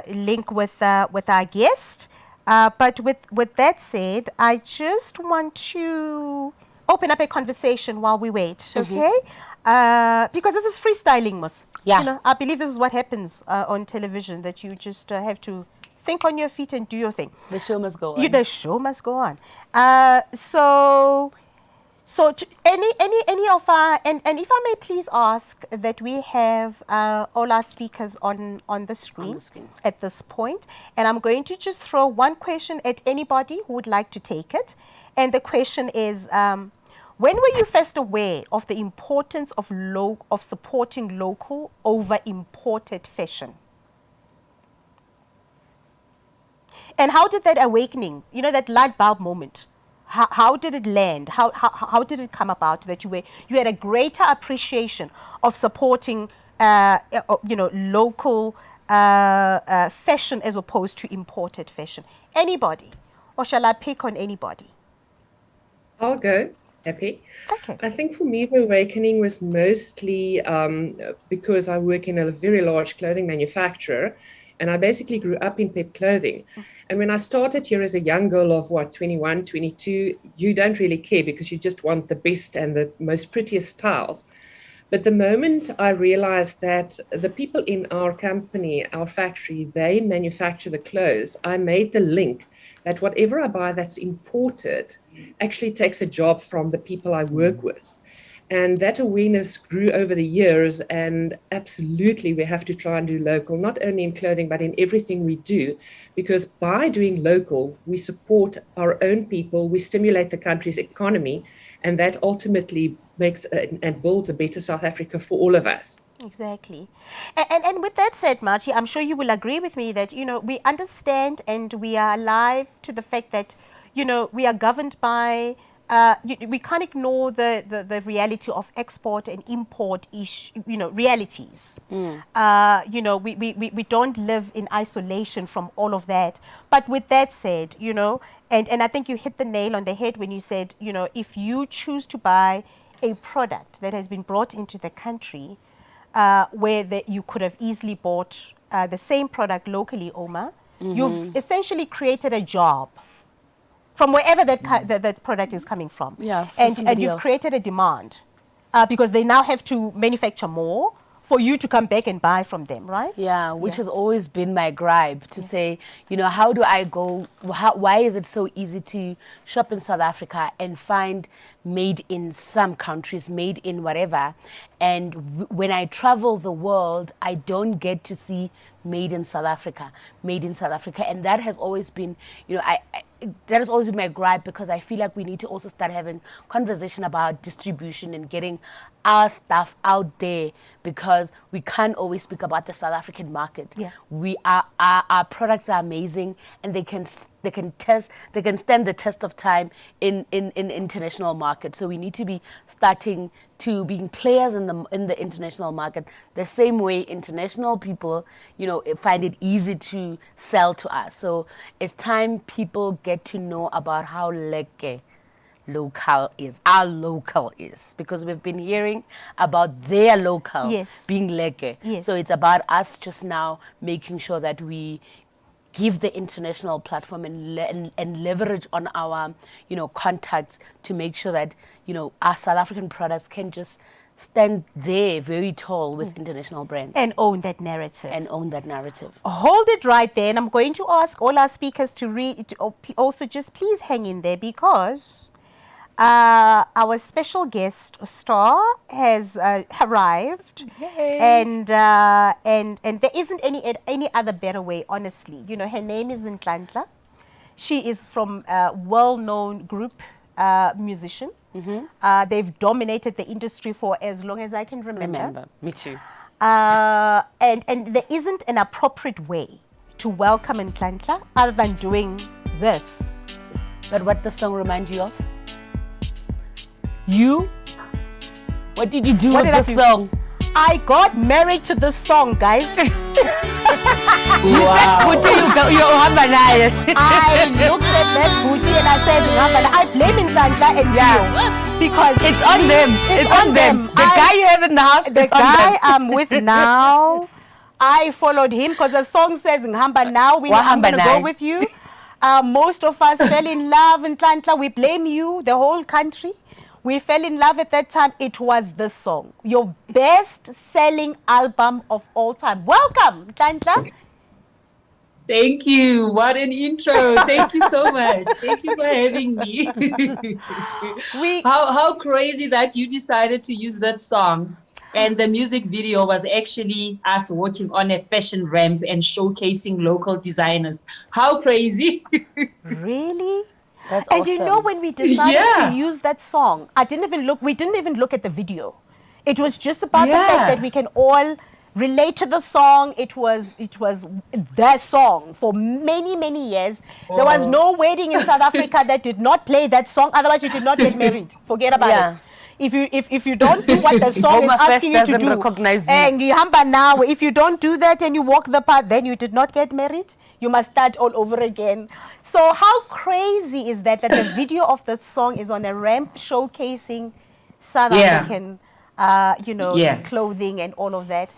link with our guest. But with that said, I just want to open up a conversation while we wait, okay? Because this is freestyling, Mus. Yeah. You know, I believe this is what happens on television, that you just have to think on your feet and do your thing. The show must go on. The show must go on. So any of our, and if I may please ask that we have all our speakers on the screen at this point, and I'm going to just throw one question at anybody who would like to take it. And the question is, when were you first aware of the importance of supporting local over imported fashion? And how did that awakening, you know, that light bulb moment, how did it land? How did it come about that you had a greater appreciation of supporting, local fashion as opposed to imported fashion? Anybody, or shall I pick on anybody? I'll go. Happy. Okay. I think for me, the awakening was mostly because I work in a very large clothing manufacturer, and I basically grew up in pep clothing. And when I started here as a young girl of 21, 22, you don't really care because you just want the best and the most prettiest styles. But the moment I realized that the people in our company, our factory, they manufacture the clothes, I made the link that whatever I buy that's imported actually takes a job from the people I work with. And that awareness grew over the years, and absolutely we have to try and do local, not only in clothing, but in everything we do, because by doing local, we support our own people, we stimulate the country's economy, and that ultimately makes and builds a better South Africa for all of us. Exactly. And with that said, Margie, I'm sure you will agree with me that, you know, we understand and we are alive to the fact that, you know, we are governed by we can't ignore the reality of export and import realities. We don't live in isolation from all of that. But with that said, you know, and I think you hit the nail on the head when you said, you know, if you choose to buy a product that has been brought into the country, where you could have easily bought the same product locally, Oma, you've essentially created a job from wherever that product is coming from. Yeah, and you've created a demand because they now have to manufacture more for you to come back and buy from them, right? Yeah, which has always been my gripe to say, you know, how do I go, why is it so easy to shop in South Africa and find made in some countries, made in whatever, and when I travel the world, I don't get to see made in South Africa, and that has always been, you know, that has always been my gripe, because I feel like we need to also start having conversation about distribution and getting our stuff out there, because we can't always speak about the South African market. Yeah. Our products are amazing, and they can stand the test of time in international market. So we need to be starting to being players in the international market, the same way international people, you know, find it easy to sell to us. So it's time people get to know about how our local is, because we've been hearing about their local being lekker. Yes. So it's about us just now making sure that we give the international platform and leverage on our, you know, contacts to make sure that, you know, our South African products can just stand there very tall with international brands. And own that narrative. Hold it right there. And I'm going to ask all our speakers to also just please hang in there, because our special guest star has arrived. Yay. And there isn't any other better way, honestly. You know, her name is Untitled. She is from a well-known group musician. They've dominated the industry for as long as I can remember. Me too. And there isn't an appropriate way to welcome Untitled other than doing this. But what does the song remind you of? You? What did you do with the song? I got married to this song, guys. You said booty, you Hambanai. I looked at that booty and I said, I blame Nhlanhla and you. Because it's on them. It's on them. The guy you have in the house, the guy I'm with now, I followed him because the song says "Ngihamba now." I'm Wahamba going to go naye. with you. Most of us fell in love in Tlantla. We blame you, the whole country. We fell in love at that time. It was this song, your best-selling album of all time. Welcome, Tlantla. Thank you. What an intro. Thank you so much. Thank you for having me. How crazy that you decided to use that song. And the music video was actually us walking on a fashion ramp and showcasing local designers. How crazy. Really? That's And awesome. you know, when we decided to Yeah. use that song, we didn't even look at the video. It was just about the fact that we can all relate to the song. It was their song for many, many years. There was no wedding in South Africa that did not play that song. Otherwise, you did not get married. Forget about Yeah. it. If you don't do what the song is Home Affairs asking you to doesn't do, recognize you. ngihamba now. If you don't do that and you walk the path, then you did not get married. You must start all over again. So how crazy is that the video of that song is on a ramp showcasing South Yeah. African, Yeah. clothing and all of that.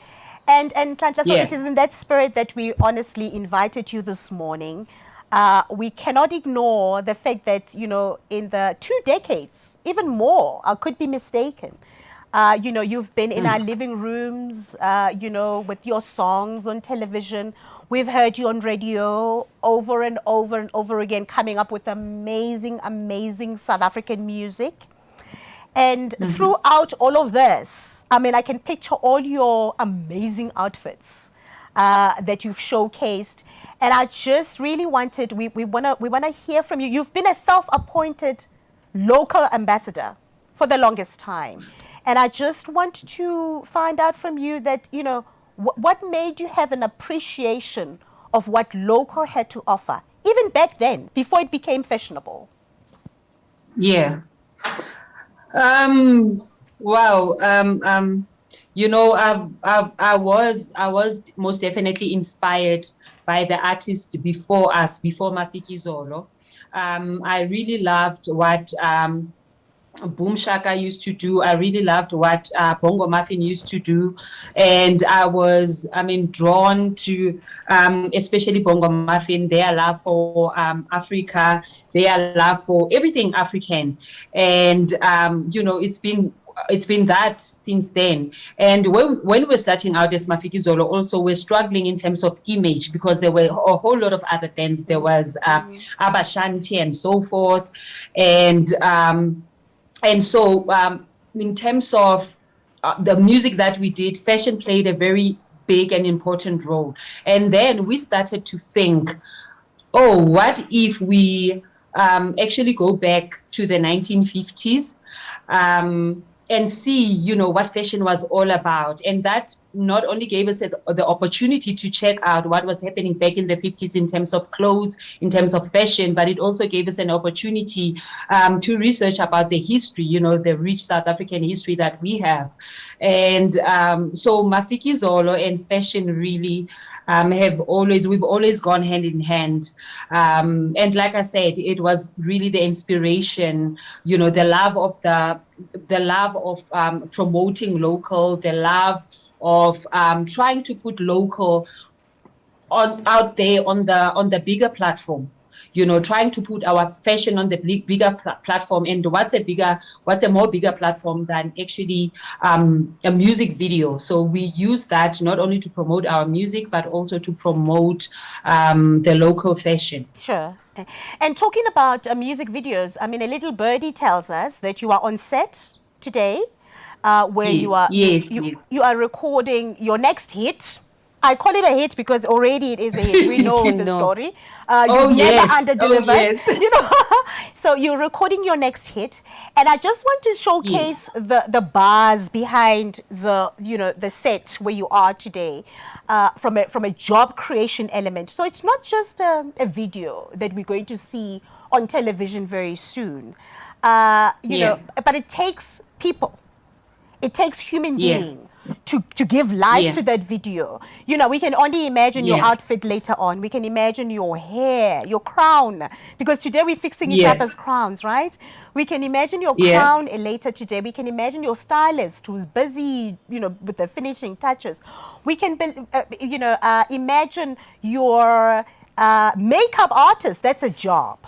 And Tlantla, so Yeah. it is in that spirit that we honestly invited you this morning. We cannot ignore the fact that, in the 2 decades, even more, I could be mistaken, you've been in our living rooms, with your songs on television. We've heard you on radio over and over and over again, coming up with amazing, amazing South African music. And throughout all of this, I mean, I can picture all your amazing outfits that you've showcased. And I just really wanted, we wanna hear from you. You've been a self-appointed local ambassador for the longest time. And I just want to find out from you that, what made you have an appreciation of what local had to offer, even back then, before it became fashionable? Yeah. Wow. I was most definitely inspired by the artists before us, before Mafikizolo. I really loved what Boom Shaka used to do. I really loved what Bongo Muffin used to do. And I was, drawn to especially Bongo Muffin, their love for Africa, their love for everything African. And, it's been that since then. And when we're starting out as Mafikizolo, also we're struggling in terms of image because there were a whole lot of other bands. There was Abashanti and so forth. And so in terms of the music that we did, fashion played a very big and important role. And then we started to think, oh, what if we actually go back to the 1950s and see, what fashion was all about. And that not only gave us the opportunity to check out what was happening back in the 50s in terms of clothes, in terms of fashion, but it also gave us an opportunity to research about the history, the rich South African history that we have. And so Mafikizolo and fashion really we've always gone hand in hand. And like I said, it was really the inspiration, the love of promoting local, the love of trying to put local out there on the bigger platform. Trying to put our fashion on the bigger platform. And what's a more bigger platform than actually a music video? So we use that not only to promote our music, but also to promote the local fashion. Sure. And talking about music videos, I mean, a little birdie tells us that you are on set today, where Yes, you are recording your next hit. I call it a hit because already it is a hit. We know the story. You've never under-delivered. So you're recording your next hit, and I just want to showcase the bars behind the set where you are today, from a job creation element. So it's not just a video that we're going to see on television very soon, but it takes people. It takes human being to give life Yeah. to that video. You know, we can only imagine your Yeah. outfit later on. We can imagine your hair, your crown, because today we're fixing each Yeah. other's crowns, right? We can imagine your Yeah. crown later today. We can imagine your stylist who's busy, you know, with the finishing touches. We can, imagine your makeup artist. That's a job.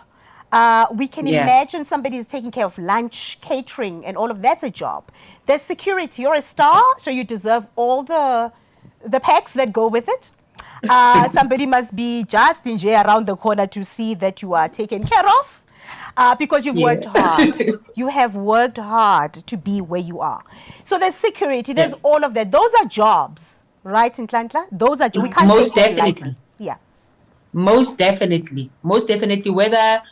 We can Yeah. imagine somebody is taking care of lunch, catering, and all of that's a job. There's security. You're a star, so you deserve all the packs that go with it. Somebody must be just in jail around the corner to see that you are taken care of, because you've worked hard. You have worked hard to be where you are. So there's security. There's Yeah. all of that. Those are jobs, right, Nhlanhla? Those are we can't Most take them definitely. lightly. Yeah. Most definitely. Most definitely. Whether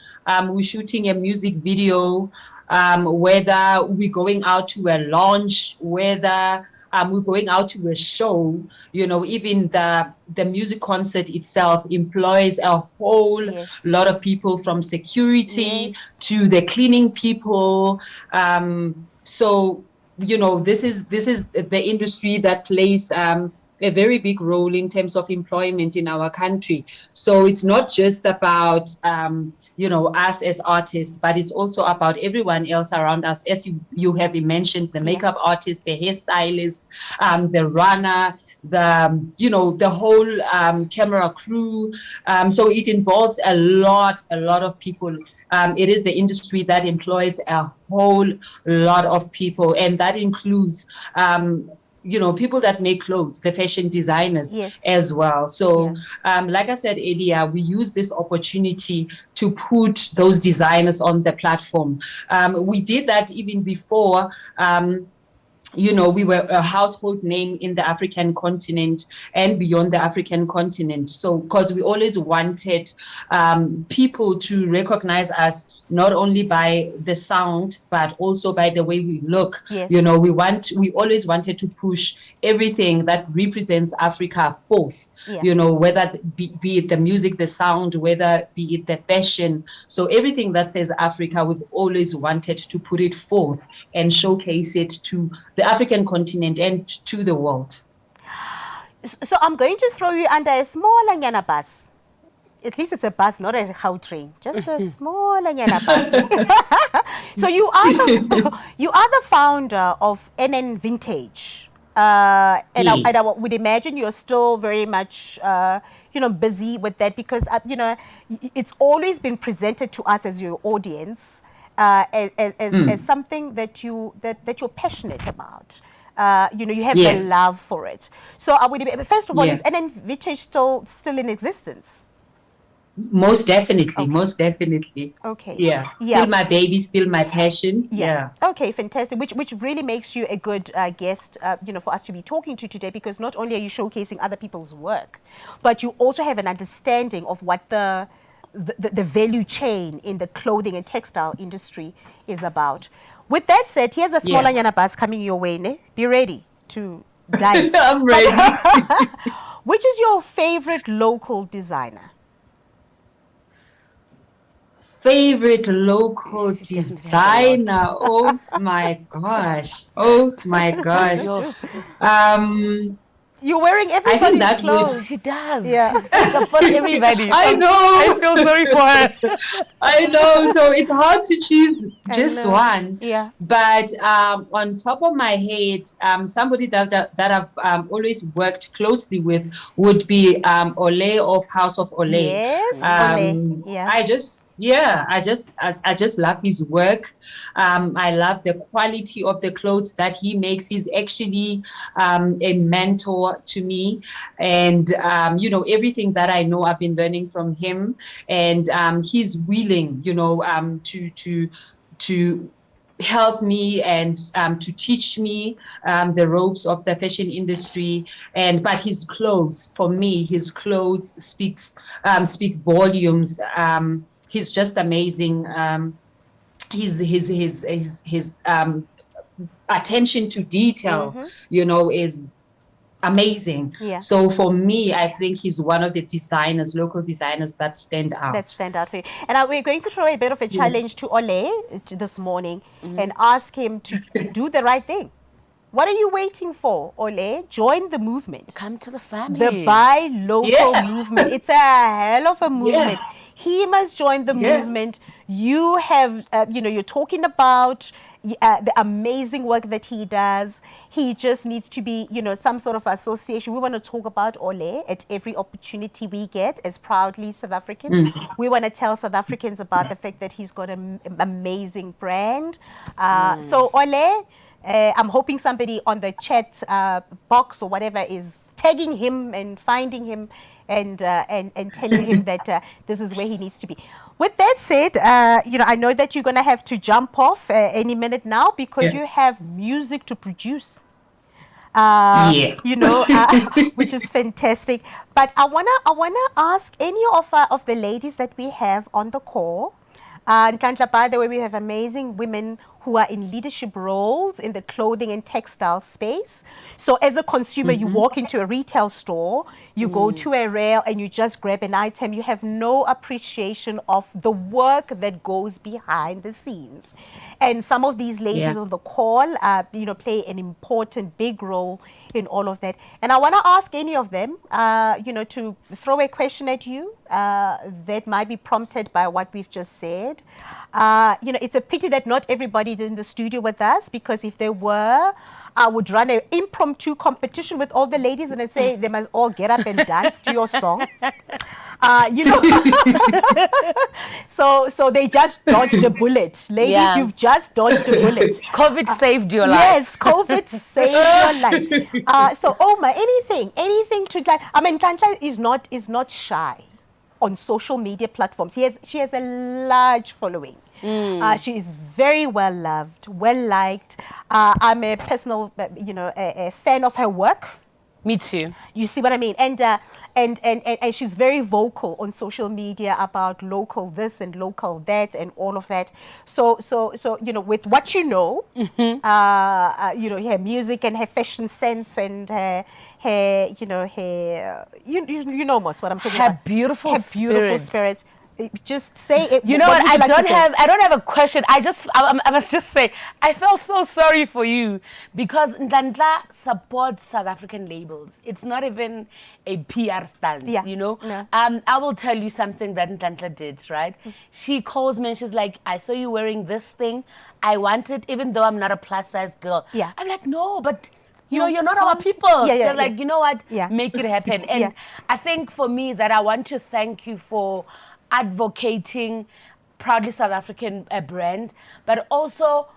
we're shooting a music video, whether we're going out to a launch, whether we're going out to a show, you know, even the music concert itself employs a whole Yes. lot of people, from security Yes. to the cleaning people. So, you know, this is the industry that plays a very big role in terms of employment in our country. So it's not just about us as artists, but it's also about everyone else around us. As you have mentioned, the makeup artist, the hairstylist, the runner, the whole camera crew. So it involves a lot of people. It is the industry that employs a whole lot of people, and that includes people that make clothes, the fashion designers. Yes. As well. So like I said earlier, we use this opportunity to put those designers on the platform. We did that even before we were a household name in the African continent and beyond the African continent. So, because we always wanted people to recognize us not only by the sound, but also by the way we look. Yes. You know, we always wanted to push everything that represents Africa forth. Yeah. You know, whether be it the music, the sound, whether be it the fashion. So everything that says Africa, we've always wanted to put it forth and showcase it to the African continent and to the world. So I'm going to throw you under a small Anyana bus. At least it's a bus, not a how train. Just a small Anyana bus. So you are the founder of NN Vintage. And Yes. I would imagine you're still very much busy with that, because it's always been presented to us as your audience as something that you're passionate about. You have the love for it. So I would, first of all, is NN Vintage still in existence? Most definitely, Okay. most definitely. Okay. Yeah. Yeah. Still my baby, still my passion. Yeah. Okay, fantastic. Which really makes you a good guest, for us to be talking to today, because not only are you showcasing other people's work, but you also have an understanding of what the value chain in the clothing and textile industry is about. With that said, here's a smaller Nyana bus coming your way. Ne? Be ready to dive. I'm ready. Which is your favorite local designer? Favorite local designer? Oh my gosh. Oh my gosh. You're wearing everybody's that would- clothes. She does. Yeah. She supports everybody. I know. I feel sorry for her. I know. So it's hard to choose just know. one. Yeah. But on top of my head, somebody that I've always worked closely with would be Olay of House of Olay. Yes, Olay. Yeah. I just love his work. I love the quality of the clothes that he makes. He's actually a mentor to me, and everything that I know, I've been learning from him, and he's willing, to help me and to teach me the ropes of the fashion industry. But his clothes, for me, his clothes speak volumes. He's just amazing. His attention to detail, is amazing. Yeah. So for me, I think he's one of the local designers that stand out. For you. And we're going to throw a bit of a challenge to Olay this morning and ask him to do the right thing. What are you waiting for, Olay? Join the movement. Come to the family. The buy local movement. It's a hell of a movement. Yeah. He must join the Yeah. movement. You have, you're talking about the amazing work that he does. He just needs to be, some sort of association. We want to talk about Olay at every opportunity we get as proudly South African. We want to tell South Africans about the fact that he's got an amazing brand. So Olay, I'm hoping somebody on the chat box or whatever is tagging him and finding him and telling him that this is where he needs to be. With that said, I know that you're going to have to jump off any minute now because you have music to produce. Which is fantastic. But I wanna ask any of the ladies that we have on the call. Nhlanhla, by the way, we have amazing women who are in leadership roles in the clothing and textile space. So as a consumer, you walk into a retail store, you go to a rail and you just grab an item. You have no appreciation of the work that goes behind the scenes. And some of these ladies on the call, play an important, big role in all of that. And I want to ask any of them, to throw a question at you that might be prompted by what we've just said. It's a pity that not everybody is in the studio with us, because if they were, I would run an impromptu competition with all the ladies and I'd say they must all get up and dance to your song. So they just dodged a bullet. Ladies, you've just dodged a bullet. COVID saved your life. Yes, COVID saved your life. So Oma, anything to like, I mean, Nhlanhla is not shy on social media platforms. She has a large following. She is very well loved, well liked. I'm a personal, a fan of her work. Me too. You see what I mean? And she's very vocal on social media about local this and local that and all of that. So with what her music and her fashion sense and her most what I'm talking about. Her beautiful spirit. Just say it. You know what? I don't have a question. I must just say, I felt so sorry for you because Nhlanhla supports South African labels. It's not even a PR stunt, No. I will tell you something that Nhlanhla did, right? She calls me and she's like, I saw you wearing this thing. I want it, even though I'm not a plus size girl. Yeah. I'm like, no, but you're not our people. Yeah, like, you know what? Yeah. Make it happen. And I think for me is that I want to thank you for advocating proudly South African brand, but also,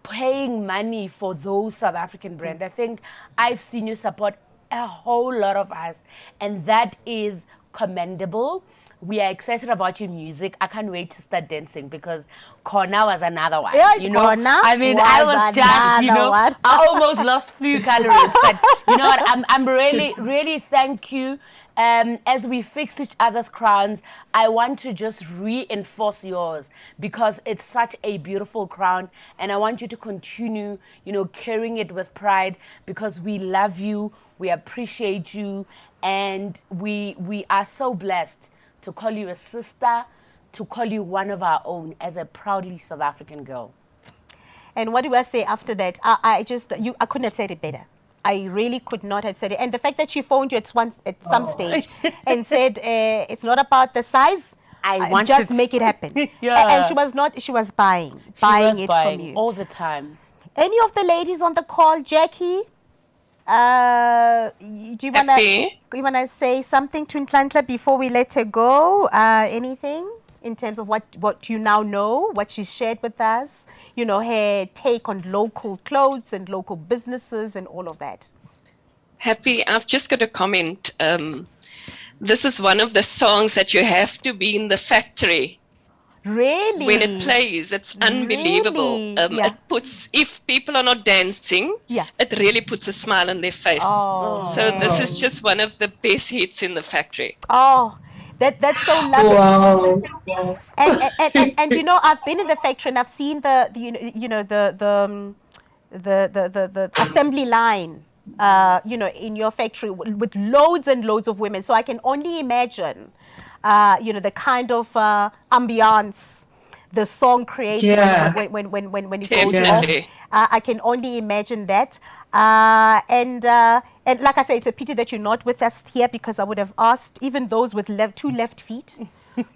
paying money for those South African brand. I think I've seen you support a whole lot of us, and that is commendable. We are excited about your music. I can't wait to start dancing because Kona was another one. Yeah, Kona I was just, I almost lost few calories. But you know what? I'm really, really thank you. As we fix each other's crowns, I want to just reinforce yours because it's such a beautiful crown, and I want you to continue, carrying it with pride because we love you, we appreciate you, and we are so blessed to call you a sister, to call you one of our own as a proudly South African girl. And what do I say after that? I couldn't have said it better. I really could not have said it. And the fact that she phoned you at some stage and said, it's not about the size. I want just it. make it happen. And she was buying it from you. All the time. Any of the ladies on the call, Jackie, do you wanna say something to Nhlanhla before we let her go? Anything in terms of what you now know, what she shared with us? Her take on local clothes and local businesses and all of that. Happy, I've just got a comment. This is one of the songs that you have to be in the factory. Really? When it plays, it's unbelievable. Really? It puts, if people are not dancing, it really puts a smile on their face. So this is just one of the best hits in the factory. Oh, that's so lovely. Wow. And I've been in the factory and I've seen the assembly line, in your factory with loads and loads of women. So I can only imagine, the kind of ambiance the song creates when it goes off. I can only imagine that. And like I say, it's a pity that you're not with us here, because I would have asked even those with two left feet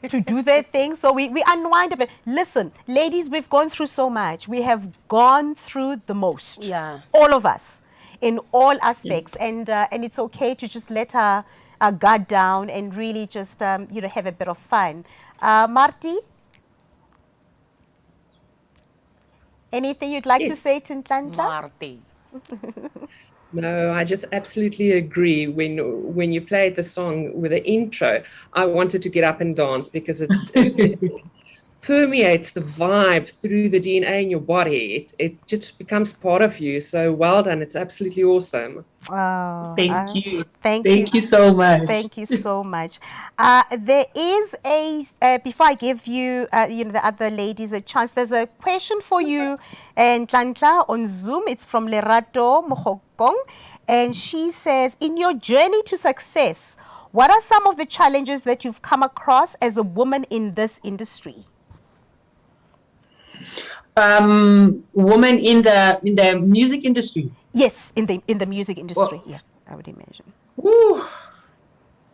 to do their thing. So we unwind a bit. Listen, ladies, we've gone through so much. We have gone through the most. Yeah. All of us, in all aspects. Yeah. And it's okay to just let our guard down and really just, have a bit of fun. Marty? Anything you'd like to say to Nhlanhla? Marty. No, I just absolutely agree. When you played the song with the intro, I wanted to get up and dance, because it permeates the vibe through the DNA in your body. It just becomes part of you. So well done. It's absolutely awesome. Oh, thank you. Thank you so much. Thank you so much. There is before I give you, the other ladies a chance, there's a question for you, and Nhlanhla, on Zoom. It's from Lerato Mohokong, and she says, in your journey to success, what are some of the challenges that you've come across as a woman in this industry? Woman in the music industry. Yes, in the music industry. Yeah, I would imagine. Woo.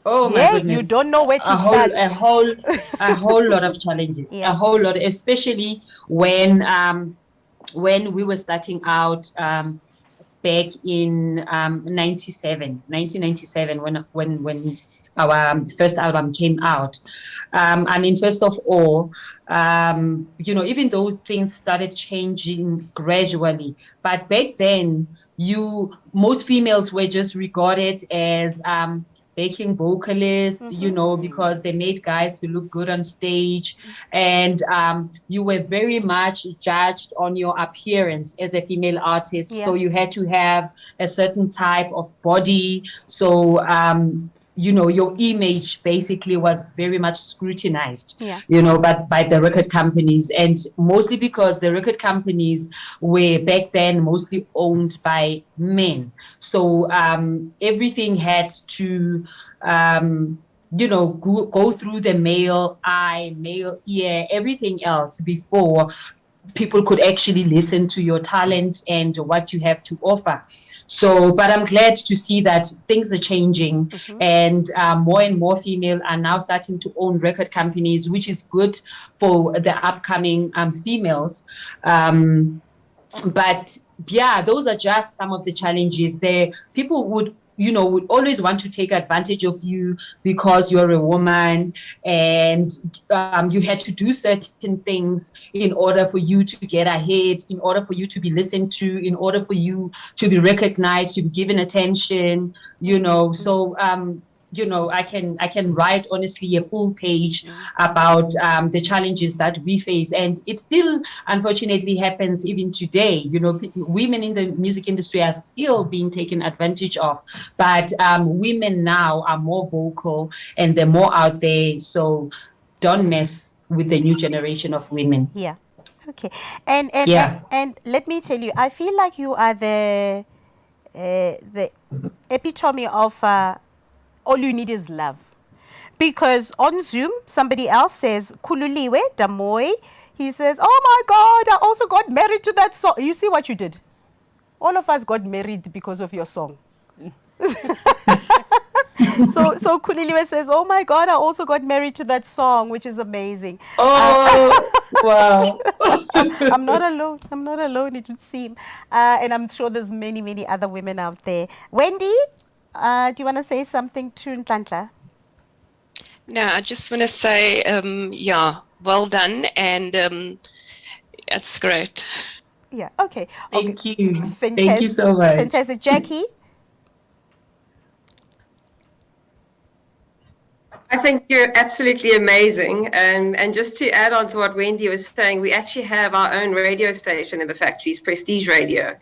Oh my goodness! You don't know where to start. A whole lot of challenges. Yeah. A whole lot, especially when we were starting out back in 1997, when our first album came out. First of all, even though things started changing gradually, but back then, most females were just regarded as backing vocalists, because they made guys who look good on stage, and you were very much judged on your appearance as a female artist. Yeah. So you had to have a certain type of body. So your image basically was very much scrutinized, but by the record companies, and mostly because the record companies were back then mostly owned by men. So everything had to, go through the male eye, male ear, everything else before people could actually listen to your talent and what you have to offer. So, but I'm glad to see that things are changing, and more and more female are now starting to own record companies, which is good for the upcoming females. But yeah, those are just some of the challenges. People would always want to take advantage of you because you're a woman, and you had to do certain things in order for you to get ahead, in order for you to be listened to, in order for you to be recognized, to be given attention, So, I can write honestly a full page about the challenges that we face, and it still unfortunately happens even today. Women in the music industry are still being taken advantage of, but women now are more vocal and they're more out there. So don't mess with the new generation of women. Yeah. Okay. And let me tell you, I feel like you are the epitome of all you need is love. Because on Zoom, somebody else says, Kululiwe Damoy, he says, oh my God, I also got married to that song. You see what you did? All of us got married because of your song. So Kululiwe says, oh my God, I also got married to that song, which is amazing. Oh, wow. I'm not alone, it would seem. And I'm sure there's many, many other women out there. Wendy? Do you want to say something to Nhlanhla? No, I just want to say, well done, and it's great. Yeah, okay. Thank you. Fantastic. Thank you so much. Fantastic. Jackie? I think you're absolutely amazing. And just to add on to what Wendy was saying, we actually have our own radio station in the factories, Prestige Radio.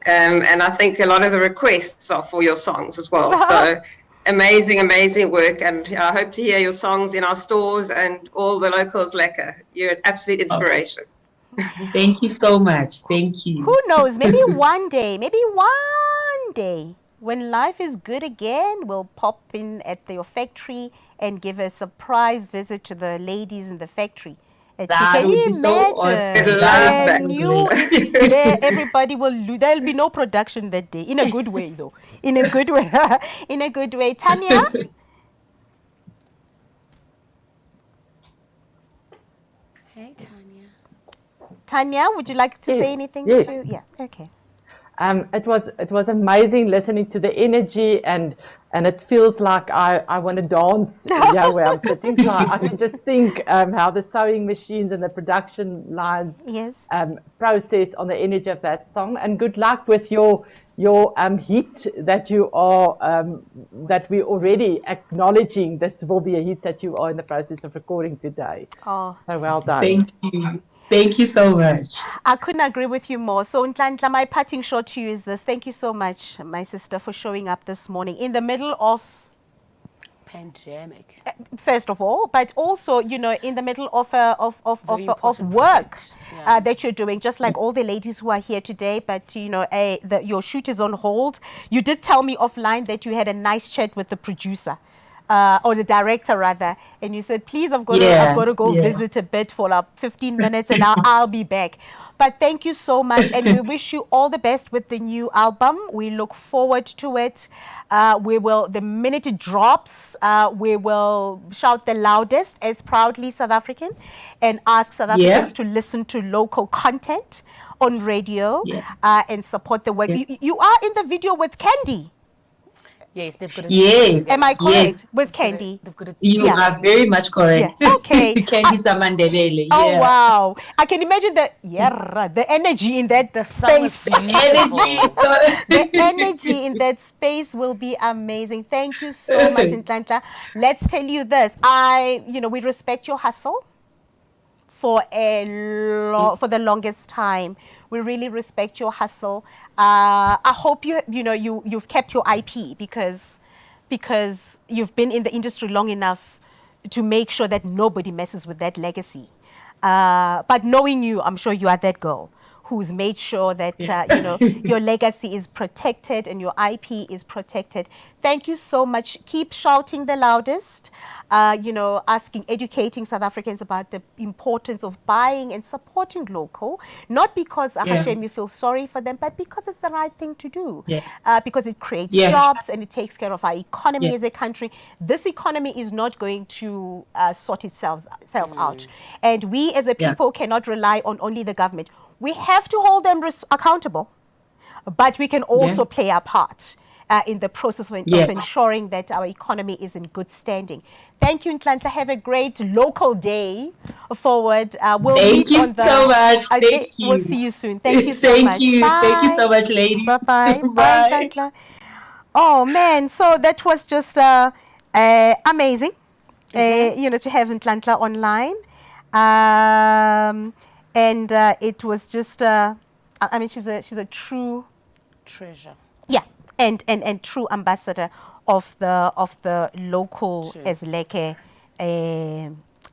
And I think a lot of the requests are for your songs as well. So amazing, amazing work. And I hope to hear your songs in our stores and all the locals lekker. You're an absolute inspiration. Thank you so much. Thank you. Who knows? Maybe one day, when life is good again, we'll pop in at your factory and give a surprise visit to the ladies in the factory That Can would you be so imagine? awesome. Love And that. there, everybody will lose. There'll be no production that day. In a good way, though. In a good way. In a good way. Tanya? Hey, Tanya. Tanya, would you like to say anything Yes. to? Yeah, okay. It was amazing listening to the energy, and it feels like I want to dance where I'm sitting. So I can just think how the sewing machines and the production lines Yes. process on the energy of that song. And good luck with your hit that you are that we're already acknowledging. This will be a hit that you are in the process of recording today. Oh, so well done. Thank you. Thank you so much. I couldn't agree with you more. So, Nhlanhla, my parting shot to you is this. Thank you so much, my sister, for showing up this morning in the middle of Pandemic. first of all, but also, you know, in the middle of Very of important work project. Yeah. that you're doing, just like all the ladies who are here today. But you know, your shoot is on hold. You did tell me offline that you had a nice chat with the producer. Or the director rather, and you said, please, I've got to go visit a bit for like 15 minutes and I'll be back. But thank you so much, and we wish you all the best with the new album. We look forward to it. We will, the minute it drops, we will shout the loudest as proudly South African and ask South Africans to listen to local content on radio and support the work. You are in the video with Candy. Yes, they've got a Yes. Am I correct? Yes. With Candy? They've got a You are very much correct. Yeah. Okay. Candy Zamandebele. Oh, yeah. wow. I can imagine the energy in that The song is space. beautiful. The energy in that space will be amazing. Thank you so much, Nhlanhla. Let's tell you this. We respect your hustle for for the longest time. We really respect your hustle. I hope you've kept your IP because you've been in the industry long enough to make sure that nobody messes with that legacy. But knowing you, I'm sure you are that girl who's made sure that your legacy is protected and your IP is protected. Thank you so much. Keep shouting the loudest. Educating South Africans about the importance of buying and supporting local, not because Hashem, you feel sorry for them, but because it's the right thing to do. Because it creates jobs and it takes care of our economy as a country. This economy is not going to sort itself out. And we as a people cannot rely on only the government. We have to hold them accountable, but we can also play our part in the process of ensuring that our economy is in good standing. Thank you, Nhlanhla. Have a great local day forward. Thank you so much. Thank you. We'll see you soon. Thank you so much. Thank you. Bye. Thank you so much, ladies. Bye-bye. Bye, Nhlanhla. Oh, man. So that was just amazing, to have Nhlanhla online. And it was just, she's a true treasure. Yeah, and true ambassador of the local Esleke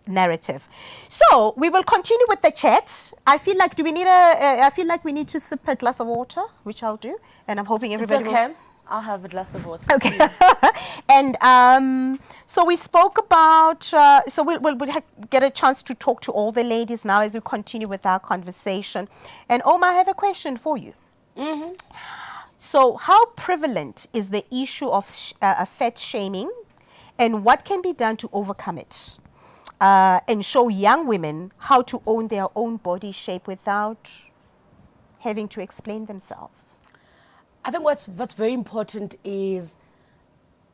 narrative. So we will continue with the chat. I feel like we need to sip a glass of water, which I'll do, and I'm hoping everybody It's okay. I'll have a glass of water. Okay. And so we spoke about, we'll get a chance to talk to all the ladies now as we continue with our conversation. And Oma, I have a question for you. Mm-hmm. So how prevalent is the issue of fat shaming, and what can be done to overcome it and show young women how to own their own body shape without having to explain themselves? I think what's very important is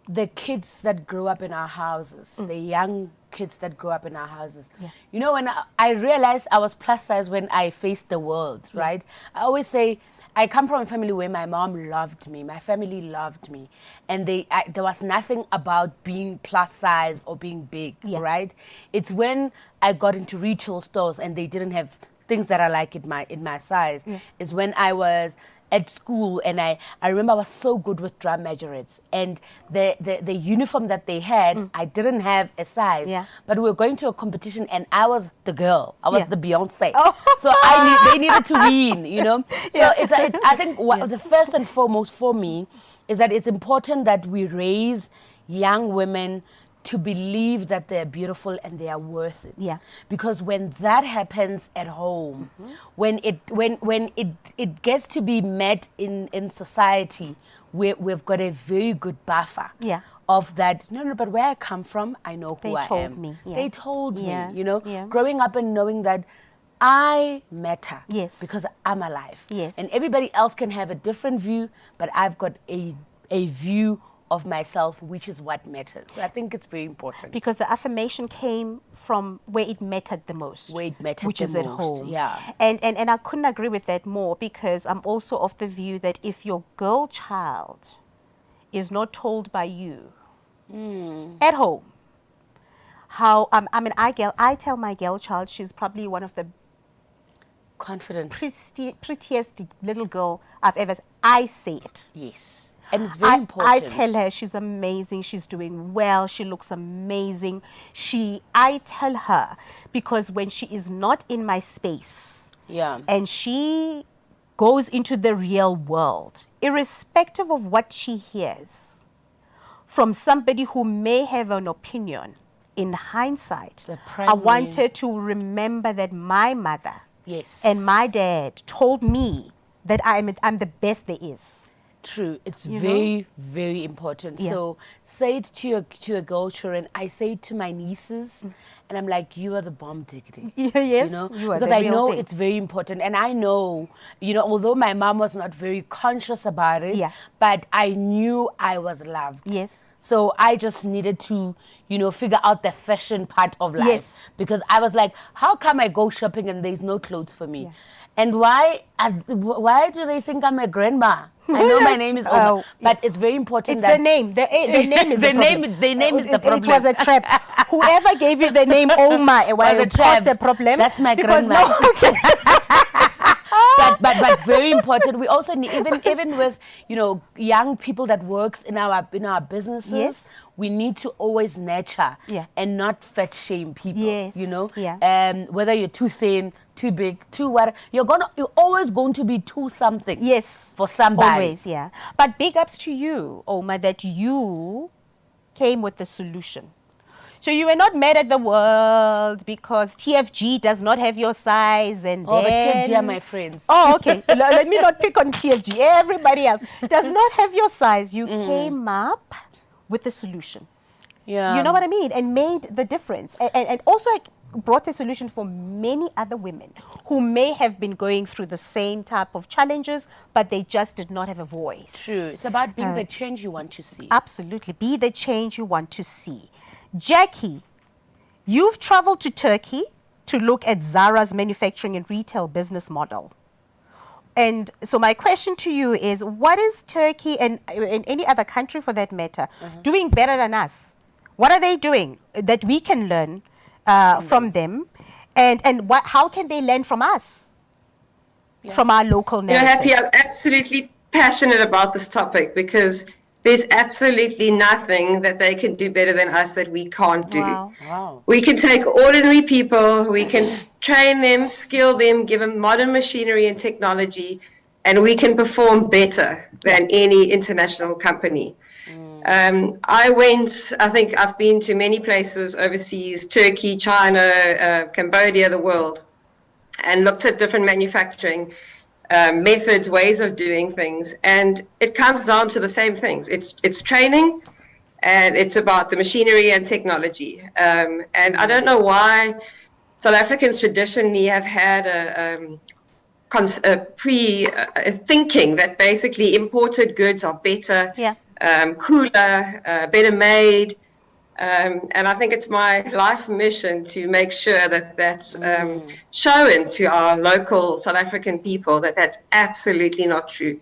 the kids that grow up in our houses, the young kids that grow up in our houses. Yeah. You know, when I realized I was plus size when I faced the world, right? I always say, I come from a family where my mom loved me, my family loved me, and there was nothing about being plus size or being big, right? It's when I got into retail stores and they didn't have things that I like in my size, is when I was at school, and I remember I was so good with drum majorettes, and the uniform that they had, I didn't have a size, but we were going to a competition and I was the girl, I was the Beyonce, so they needed to win, you know. So I think the first and foremost for me is that it's important that we raise young women to believe that they're beautiful and they are worth it. Yeah. Because when that happens at home, when it gets to be met in society, we've got a very good buffer. Yeah. Of that, no, but where I come from, I know who I am. They told me. Yeah. They told Yeah. me, you know, Yeah. growing up and knowing that I matter. Yes. Because I'm alive. Yes. And everybody else can have a different view, but I've got a view of myself, which is what matters. So I think it's very important. Because the affirmation came from where it mattered the most. Where it mattered which the is at most, home. yeah. And I couldn't agree with that more, because I'm also of the view that if your girl child is not told by you at home how, I tell my girl child she's probably one of the Confident. prettiest little girl I've ever. I say it. Yes. And it's very important. I tell her she's amazing, she's doing well, she looks amazing. I tell her, because when she is not in my space, Yeah. and she goes into the real world, irrespective of what she hears from somebody who may have an opinion, in hindsight, The I want primary- her to remember that my mother Yes. and my dad told me that I'm the best there is. True. It's You very, very important. Yeah. So say it to your girl children. I say it to my nieces, and I'm like, you are the bomb diggity. Yeah, yes, You know, you are because the I real know thing. it's very important, and I know, you know, although my mom was not very conscious about it, Yeah. but I knew I was loved. Yes. So I just needed to, you know, figure out the fashion part of life. Yes. Because I was like, how come I go shopping and there's no clothes for me? And why do they think I'm a grandma? I know my Yes. name is Oma, Oh, but it's very important It's that the name. The name is the the problem. name is the It was problem. a trap. Whoever gave you the name Oma, it was a a trap. the problem. That's my because grandma. no- okay. but very important. We also need, even with, you know, young people that works in our businesses. Yes. We need to always nurture Yeah. and not fat shame people. Yes, You know, yeah. Whether you're too thin, too big, too what, you're always going to be too something. Yes. For somebody. Always, yeah. But big ups to you, Oma, that you came with the solution. So you were not mad at the world because TFG does not have your size, and Oh, but then... TFG are my friends. Oh, okay. Let me not pick on TFG. Everybody else does not have your size. You came up with the solution. Yeah. You know what I mean? And made the difference. And also brought a solution for many other women who may have been going through the same type of challenges, but they just did not have a voice. True. It's about being the change you want to see. Absolutely. Be the change you want to see. Jackie, you've traveled to Turkey to look at Zara's manufacturing and retail business model. And so my question to you is, what is Turkey and any other country for that matter doing better than us? What are they doing that we can learn from them? And how can they learn from us, from our local You know, narrative? Happy, I'm absolutely passionate about this topic because there's absolutely nothing that they can do better than us that we can't do. Wow. Wow. We can take ordinary people, we can train them, skill them, give them modern machinery and technology, and we can perform better than any international company. I think I've been to many places overseas, Turkey, China, Cambodia, the world, and looked at different manufacturing methods, ways of doing things, and it comes down to the same things. It's training, and it's about the machinery and technology. And I don't know why South Africans traditionally have had a thinking that basically imported goods are better, cooler, better made. And I think it's my life mission to make sure that that's shown to our local South African people that that's absolutely not true.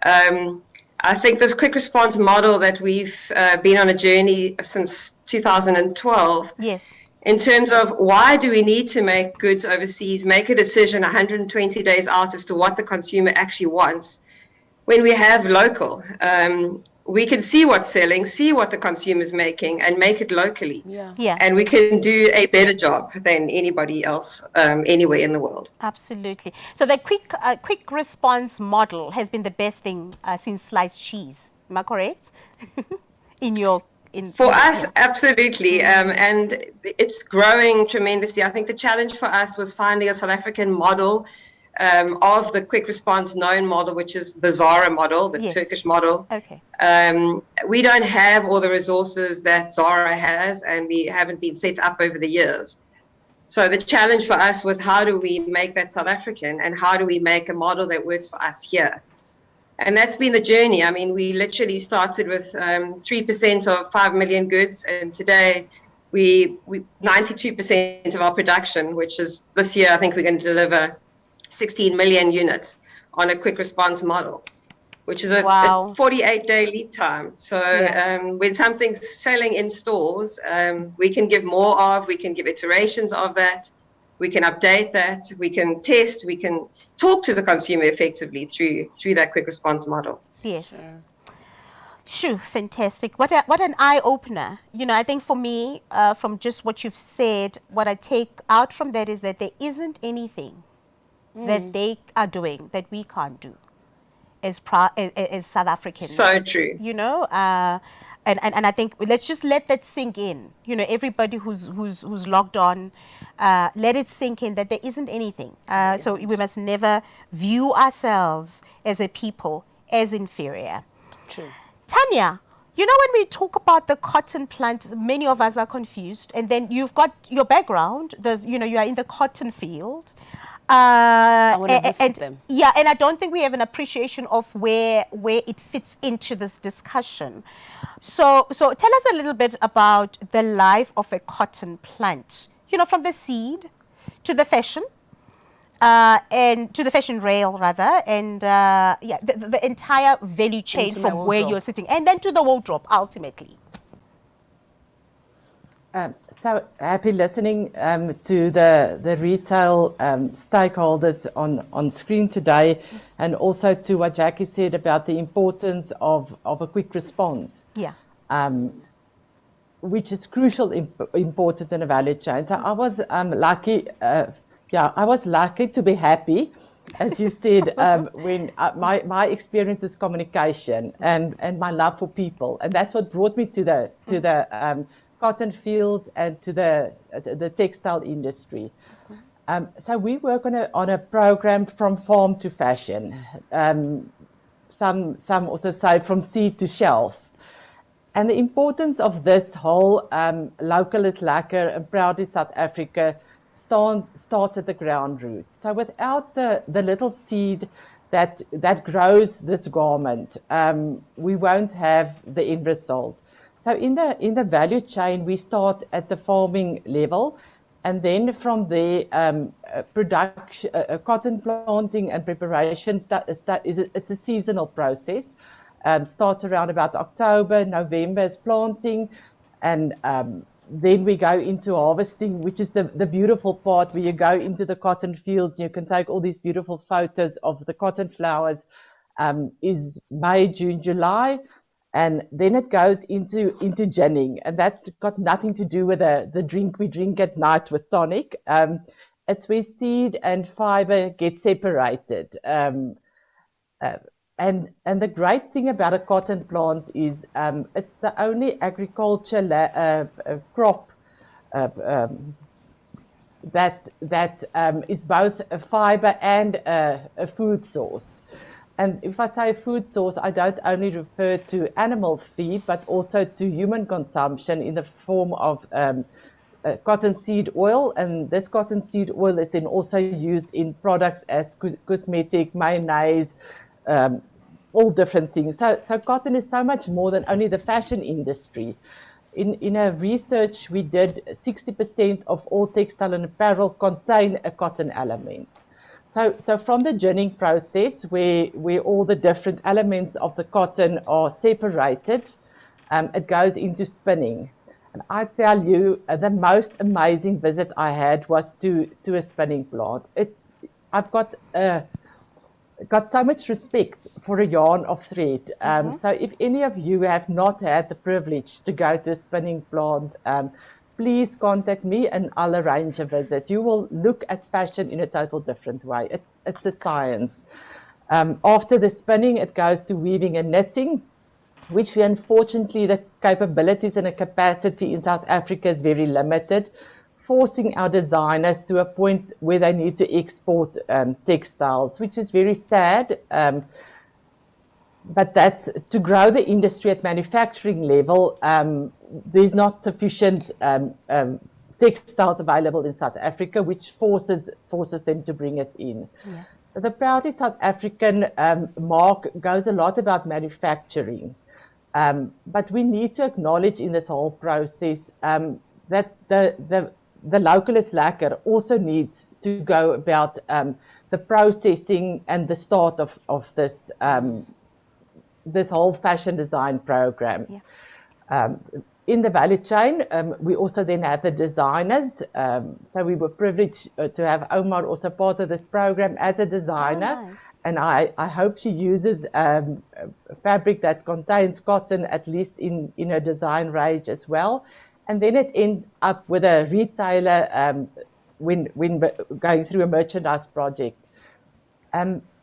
I think this quick response model that we've been on a journey since 2012, Yes. in terms of why do we need to make goods overseas, make a decision 120 days out as to what the consumer actually wants, when we have local. We can see what's selling, see what the consumer's making, and make it locally. Yeah. And we can do a better job than anybody else anywhere in the world. Absolutely. So the quick response model has been the best thing since sliced cheese. Am I correct? In your For us, absolutely. And it's growing tremendously. I think the challenge for us was finding a South African model of the quick response known model, which is the Zara model, the Turkish model. Okay. We don't have all the resources that Zara has, and we haven't been set up over the years. So the challenge for us was, how do we make that South African, and how do we make a model that works for us here? And that's been the journey. I mean, we literally started with 3% of 5 million goods, and today we 92% of our production, which is this year, I think we're going to deliver 16 million units on a quick response model, which is a 48-day lead time. So when something's selling in stores, we can give more of, we can give iterations of that, we can update that, we can test, we can talk to the consumer effectively through that quick response model. Yes. Shoo, fantastic. What an eye-opener. You know, I think for me, from just what you've said, what I take out from that is that there isn't anything that they are doing that we can't do as South Africans. So true. You know, and I think let's just let that sink in. You know, everybody who's logged on, let it sink in that there isn't anything. So we must never view ourselves as a people as inferior. True. Tanya, you know, when we talk about the cotton plant, many of us are confused. And then you've got your background. You know, you are in the cotton field. I want to visit them. Yeah, and I don't think we have an appreciation of where it fits into this discussion. So tell us a little bit about the life of a cotton plant. You know, from the seed to the fashion, and to the fashion rail rather, and the entire value chain from where you're sitting, and then to the wardrobe ultimately. So happy listening to the retail stakeholders on screen today, and also to what Jackie said about the importance of a quick response. Yeah. Which is crucial important in a value chain. So I was lucky. I was lucky to be happy, as you said, when my experience is communication and my love for people, and that's what brought me to the cotton field and to the textile industry. So we work on a program from farm to fashion. Some also say from seed to shelf. And the importance of this whole local is lekker and proudly South Africa starts at the ground root. So without the little seed that grows this garment, we won't have the end result. So in the value chain, we start at the farming level, and then from there, production, cotton planting and preparation. It's a seasonal process. Starts around about October, November is planting, and then we go into harvesting, which is the beautiful part where you go into the cotton fields. You can take all these beautiful photos of the cotton flowers. Is May, June, July. And then it goes into ginning, and that's got nothing to do with the drink we drink at night with tonic. It's where seed and fiber get separated. And the great thing about a cotton plant is it's the only agriculture crop that is both a fiber and a food source. And if I say food source, I don't only refer to animal feed, but also to human consumption in the form of cottonseed oil. And this cottonseed oil is then also used in products as cosmetic, mayonnaise, all different things. So cotton is so much more than only the fashion industry. In a research we did, 60% of all textile and apparel contain a cotton element. So from the ginning process, where all the different elements of the cotton are separated, it goes into spinning. And I tell you, the most amazing visit I had was to a spinning plant. I've got so much respect for a yarn of thread. So if any of you have not had the privilege to go to a spinning plant, please contact me and I'll arrange a visit. You will look at fashion in a total different way. It's a science. After the spinning, it goes to weaving and knitting. which we unfortunately, the capabilities and the capacity in South Africa is very limited, forcing our designers to a point where they need to export textiles, which is very sad. But that's to grow the industry at manufacturing level. There's not sufficient textiles available in South Africa, which forces them to bring it in. Yeah. So the Proudly South African mark goes a lot about manufacturing. But we need to acknowledge in this whole process that the localist lacquer also needs to go about the processing and the start of this this whole fashion design program. Yeah. In the value chain, we also then have the designers. So we were privileged to have Omar also part of this program as a designer. Oh, nice. And I hope she uses fabric that contains cotton, at least in her design range as well. And then it ends up with a retailer when going through a merchandise project.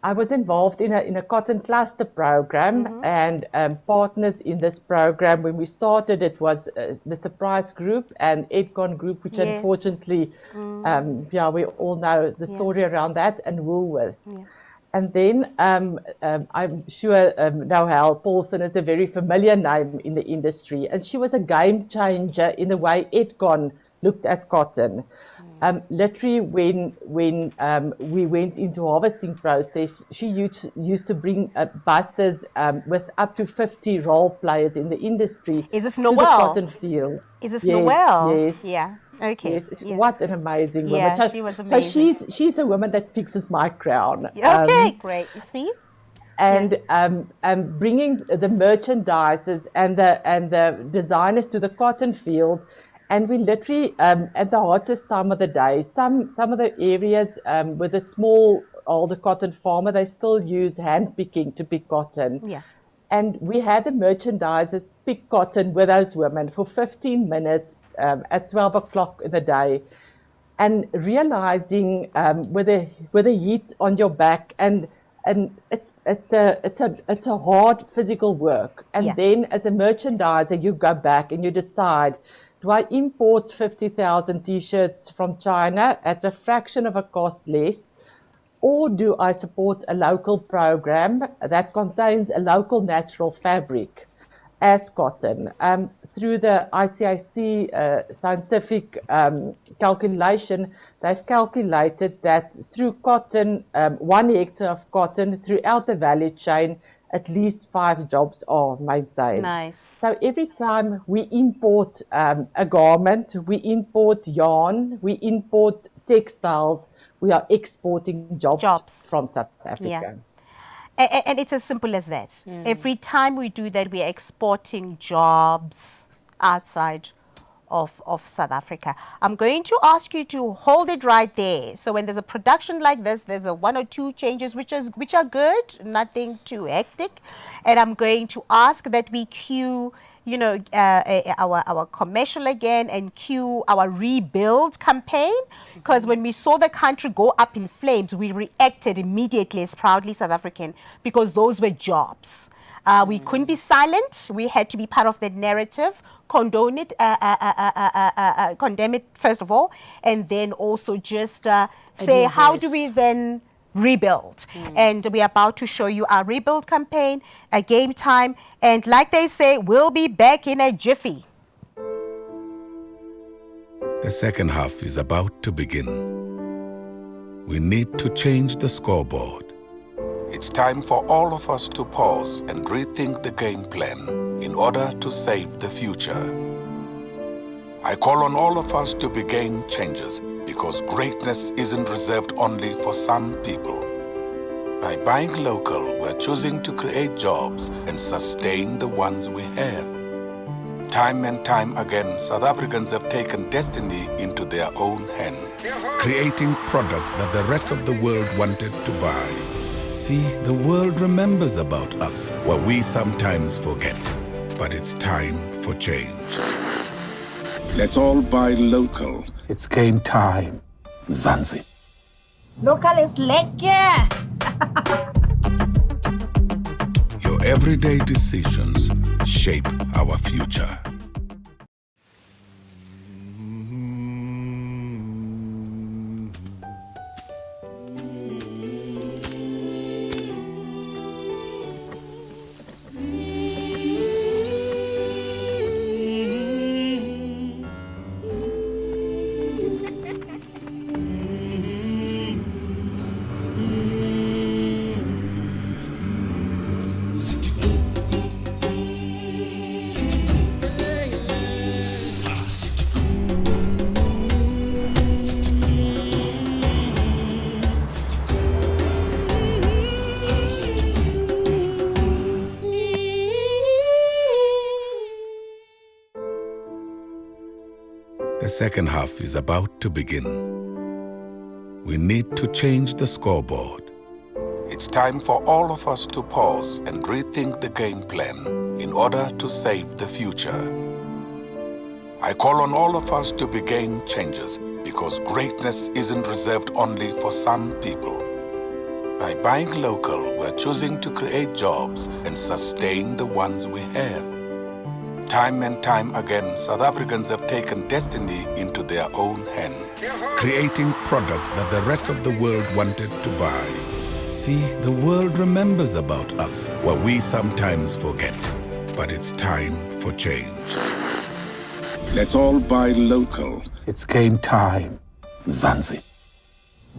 I was involved in a cotton cluster program, and partners in this program, when we started, it was the Surprise Group and Edcon Group, which unfortunately, we all know the story around that, and Woolworths. Yeah. And then I'm sure Noelle Paulson is a very familiar name in the industry, and she was a game changer in the way Edcon looked at cotton. Literally, when we went into harvesting process, she used to bring buses with up to 50 role players in the industry. Is this to Noelle? The cotton field. Is this Noelle? Yes. Yeah. Okay. Yes. Yeah. What an amazing woman. Yeah, So, she was amazing. So she's the woman that fixes my crown. Okay, great. You see? And bringing the merchandisers and the designers to the cotton field. And we literally, at the hottest time of the day, some of the areas with a small older cotton farmer, they still use hand picking to pick cotton. Yeah. And we had the merchandisers pick cotton with those women for 15 minutes at 12 o'clock in the day, and realizing with the heat on your back, and it's a hard physical work. And then as a merchandiser, you go back and you decide, do I import 50,000 T-shirts from China at a fraction of a cost less, or do I support a local program that contains a local natural fabric as cotton? Through the ICIC scientific calculation, they've calculated that through cotton, 1 hectare of cotton throughout the value chain, at least 5 jobs are maintained. Nice. So every time we import a garment, we import yarn, we import textiles, we are exporting jobs from South Africa. Yeah. And it's as simple as that. Every time we do that, we are exporting jobs outside of South Africa. I'm going to ask you to hold it right there. So when there's a production like this, there's a 1 or 2 changes which are good, nothing too hectic. And I'm going to ask that we cue, our commercial again, and cue our rebuild campaign. Because when we saw the country go up in flames, we reacted immediately as Proudly South African, because those were jobs. We couldn't be silent. We had to be part of that narrative, condone it, condemn it first of all, and then also just say, how do we then rebuild? And we're about to show you our rebuild campaign, a game time, and like they say, we'll be back in a jiffy. The second half is about to begin. We need to change the scoreboard. It's time for all of us to pause and rethink the game plan in order to save the future. I call on all of us to be game changers, because greatness isn't reserved only for some people. By buying local, we're choosing to create jobs and sustain the ones we have. Time and time again, South Africans have taken destiny into their own hands, creating products that the rest of the world wanted to buy. See, the world remembers about us, what we sometimes forget. But it's time for change. Let's all buy local. It's game time. Zanzi. Local is lekker. Your everyday decisions shape our future. The second half is about to begin. We need to change the scoreboard. It's time for all of us to pause and rethink the game plan in order to save the future. I call on all of us to be game changers because greatness isn't reserved only for some people. By buying local, we're choosing to create jobs and sustain the ones we have. Time and time again, South Africans have taken destiny into their own hands, creating products that the rest of the world wanted to buy. See, the world remembers about us what we sometimes forget, but it's time for change. Let's all buy local. It's game time. Zanzi.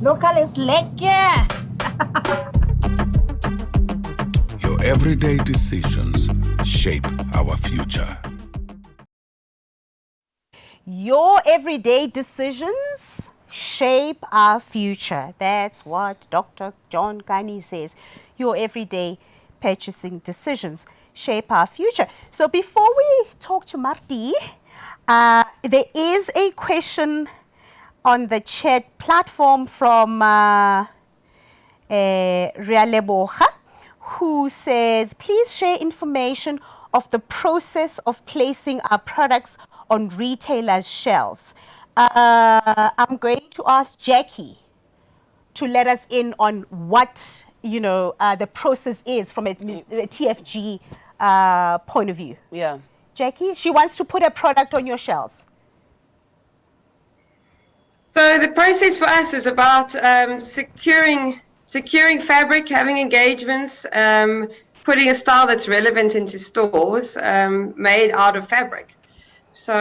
Local is lekker. Your everyday decisions shape our future. Your everyday decisions shape our future. That's what Dr. John Kani says. Your everyday purchasing decisions shape our future. So before we talk to Marti, there is a question on the chat platform from Realeboha, who says, please share information of the process of placing our products on retailers' shelves. I'm going to ask Jackie to let us in on what, the process is from a TFG point of view. Yeah. Jackie, she wants to put a product on your shelves. So the process for us is about securing fabric, having engagements, putting a style that's relevant into stores made out of fabric. So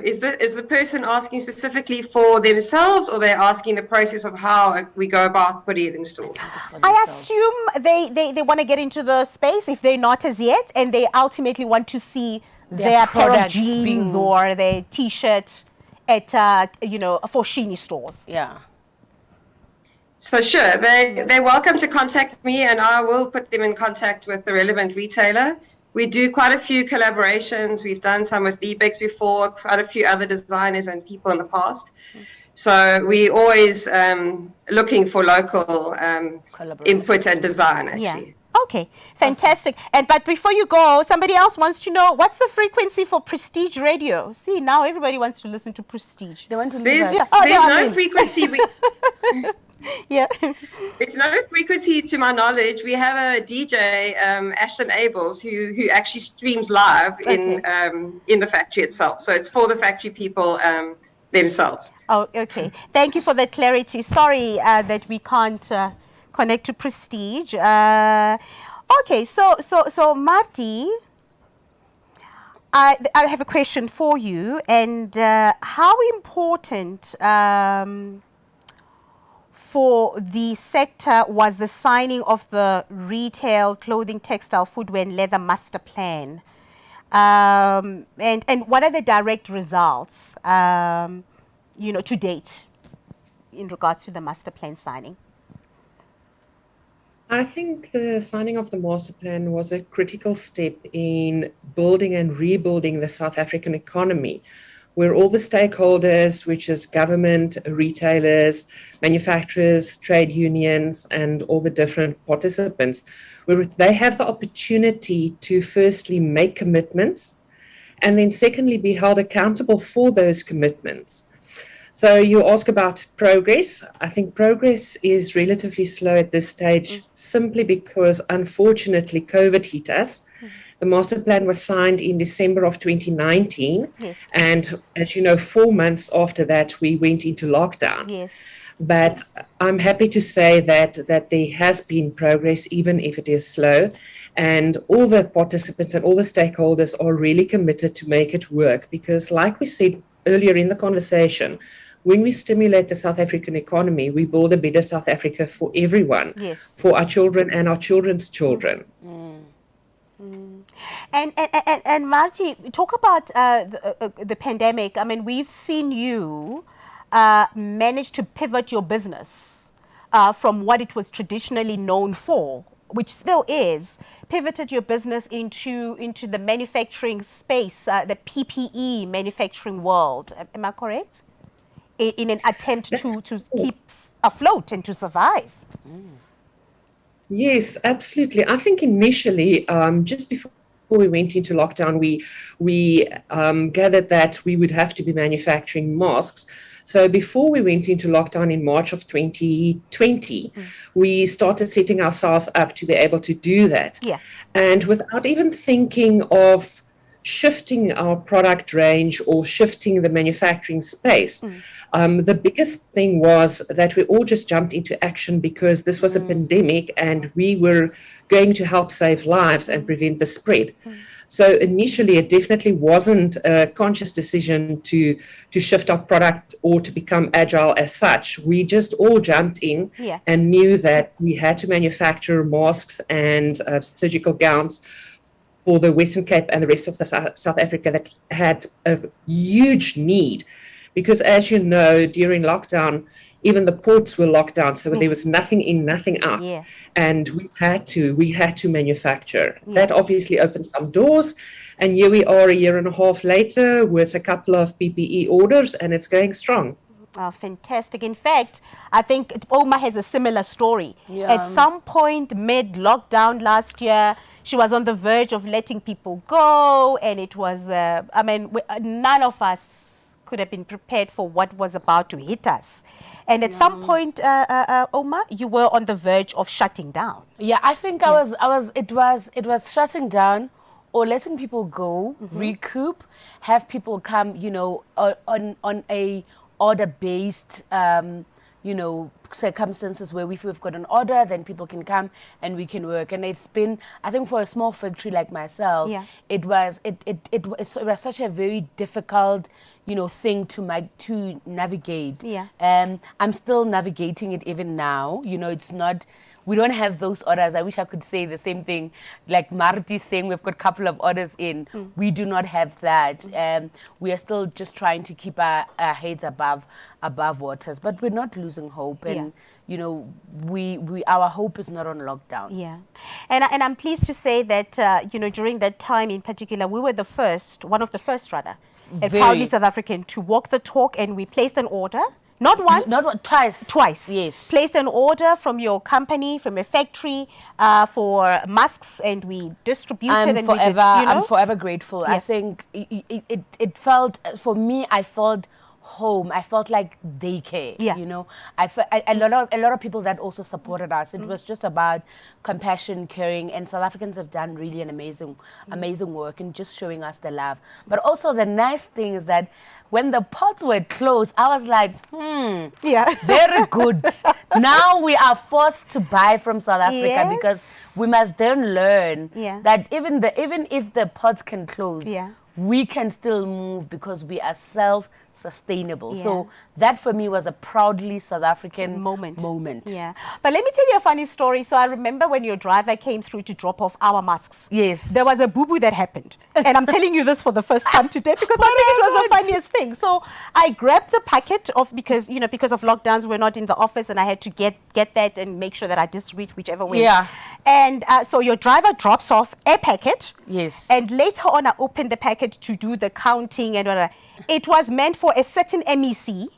is the person asking specifically for themselves, or they're asking the process of how we go about putting it in stores? I assume they want to get into the space if they're not as yet, and they ultimately want to see their pair of jeans or their T-shirt at, for Sheeny stores. Yeah. So sure, they're welcome to contact me, and I will put them in contact with the relevant retailer. We do quite a few collaborations. We've done some with Liebig's before, quite a few other designers and people in the past. So we always looking for local input and design, actually. Yeah. Okay, fantastic. But before you go, somebody else wants to know, what's the frequency for Prestige Radio? See, now everybody wants to listen to Prestige. They want to There's no frequency. Yeah. It's no frequency to my knowledge. We have a DJ, Ashton Abels, who actually streams live in the factory itself. So it's for the factory people themselves. Oh, okay. Thank you for that clarity. Sorry that we can't connect to Prestige. Okay, so Marti, I have a question for you. And how important for the sector was the signing of the retail, clothing, textile, footwear, and leather master plan? And what are the direct results, to date in regards to the master plan signing? I think the signing of the master plan was a critical step in building and rebuilding the South African economy, where all the stakeholders, which is government, retailers, manufacturers, trade unions, and all the different participants, where they have the opportunity to firstly make commitments, and then secondly be held accountable for those commitments. So you ask about progress. I think progress is relatively slow at this stage, simply because, unfortunately, COVID hit us, The master plan was signed in December of 2019. Yes. And as you know, 4 months after that, we went into lockdown. Yes. But I'm happy to say that there has been progress, even if it is slow. And all the participants and all the stakeholders are really committed to make it work. Because like we said earlier in the conversation, when we stimulate the South African economy, we build a better South Africa for everyone, yes, for our children and our children's children. And Margie, talk about the pandemic. I mean, we've seen you manage to pivot your business from what it was traditionally known for, which still is, pivoted your business into the manufacturing space, the PPE manufacturing world. Am I correct? In an attempt to keep afloat and to survive. Yes, absolutely. I think initially, just before we went into lockdown, we gathered that we would have to be manufacturing masks. So before we went into lockdown in March of 2020, we started setting ourselves up to be able to do that. Yeah. And without even thinking of shifting our product range or shifting the manufacturing space, the biggest thing was that we all just jumped into action because this was a pandemic and we were going to help save lives and prevent the spread. So initially, it definitely wasn't a conscious decision to shift our product or to become agile as such. We just all jumped in and knew that we had to manufacture masks and surgical gowns for the Western Cape and the rest of the South Africa that had a huge need. Because as you know, during lockdown, even the ports were locked down. So there was nothing in, nothing out. Yeah. And we had to manufacture. That obviously opened some doors. And here we are a year and a half later with a couple of PPE orders, and it's going strong. Oh, fantastic. In fact, I think Oma has a similar story. Yeah. At some point mid-lockdown last year, she was on the verge of letting people go. And it was, none of us could have been prepared for what was about to hit us. And at some point, Oma, you were on the verge of shutting down. Yeah, I think it was shutting down or letting people go, recoup, have people come, on a order-based, circumstances where if we've got an order, then people can come and we can work. And it's been, I think, for a small factory like myself, it was such a very difficult, thing to navigate. Yeah. I'm still navigating it even now. It's not. We don't have those orders. I wish I could say the same thing. Like Marty saying we've got a couple of orders in. We do not have that. We are still just trying to keep our heads above waters. But we're not losing hope. And, our hope is not on lockdown. Yeah. And I'm pleased to say that, during that time in particular, we were one of the first, and proudly South African, to walk the talk, and we placed an order. Not once. Twice. Twice. Yes. Placed an order from your company, from your factory, for masks, and we distributed. I'm forever grateful. Yeah. I think it felt, for me, I felt home. I felt like daycare. Yeah. A lot of people that also supported us. It was just about compassion, caring, and South Africans have done really an amazing work in just showing us the love. But also the nice thing is that when the ports were closed, I was like, very good. Now we are forced to buy from South Africa because we must then learn that even if the ports can close, we can still move because we are self-sustainable. So that for me was a proudly South African moment. Yeah. But let me tell you a funny story. So I remember when your driver came through to drop off our masks. Yes. There was a boo-boo that happened. And I'm telling you this for the first time today because I think it was the funniest thing. So I grabbed the packet because of lockdowns, we're not in the office, and I had to get that and make sure that I distribute whichever way. Yeah. And so your driver drops off a packet. Yes. And later on, I opened the packet to do the counting and whatever. It was meant for a certain MEC.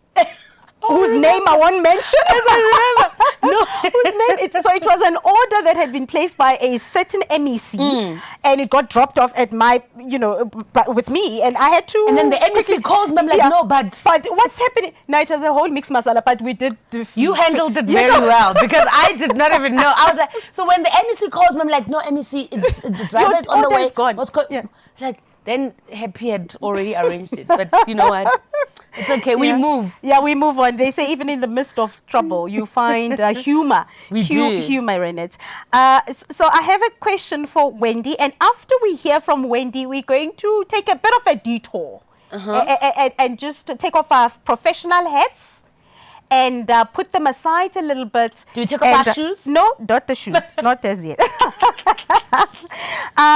Whose name I won't mention. Yes, I remember. So it was an order that had been placed by a certain MEC, and it got dropped off at my, with me, and I had to. And then the MEC calls me, I'm like, no, but what's happening? No, it was a whole mixed masala, but we did. You handled it very well, because I did not even know. I was like, so when the MEC calls me, I'm like, no, MEC, the driver's on the way. Gone. What's going? Yeah. Like, then Happy had already arranged it, but you know what? It's okay. We move. Yeah, we move on. They say even in the midst of trouble, you find humor. Humor in it. So I have a question for Wendy, and after we hear from Wendy, we're going to take a bit of a detour and just take off our professional hats and put them aside a little bit. Do we take off our shoes? No, not the shoes. Not as yet.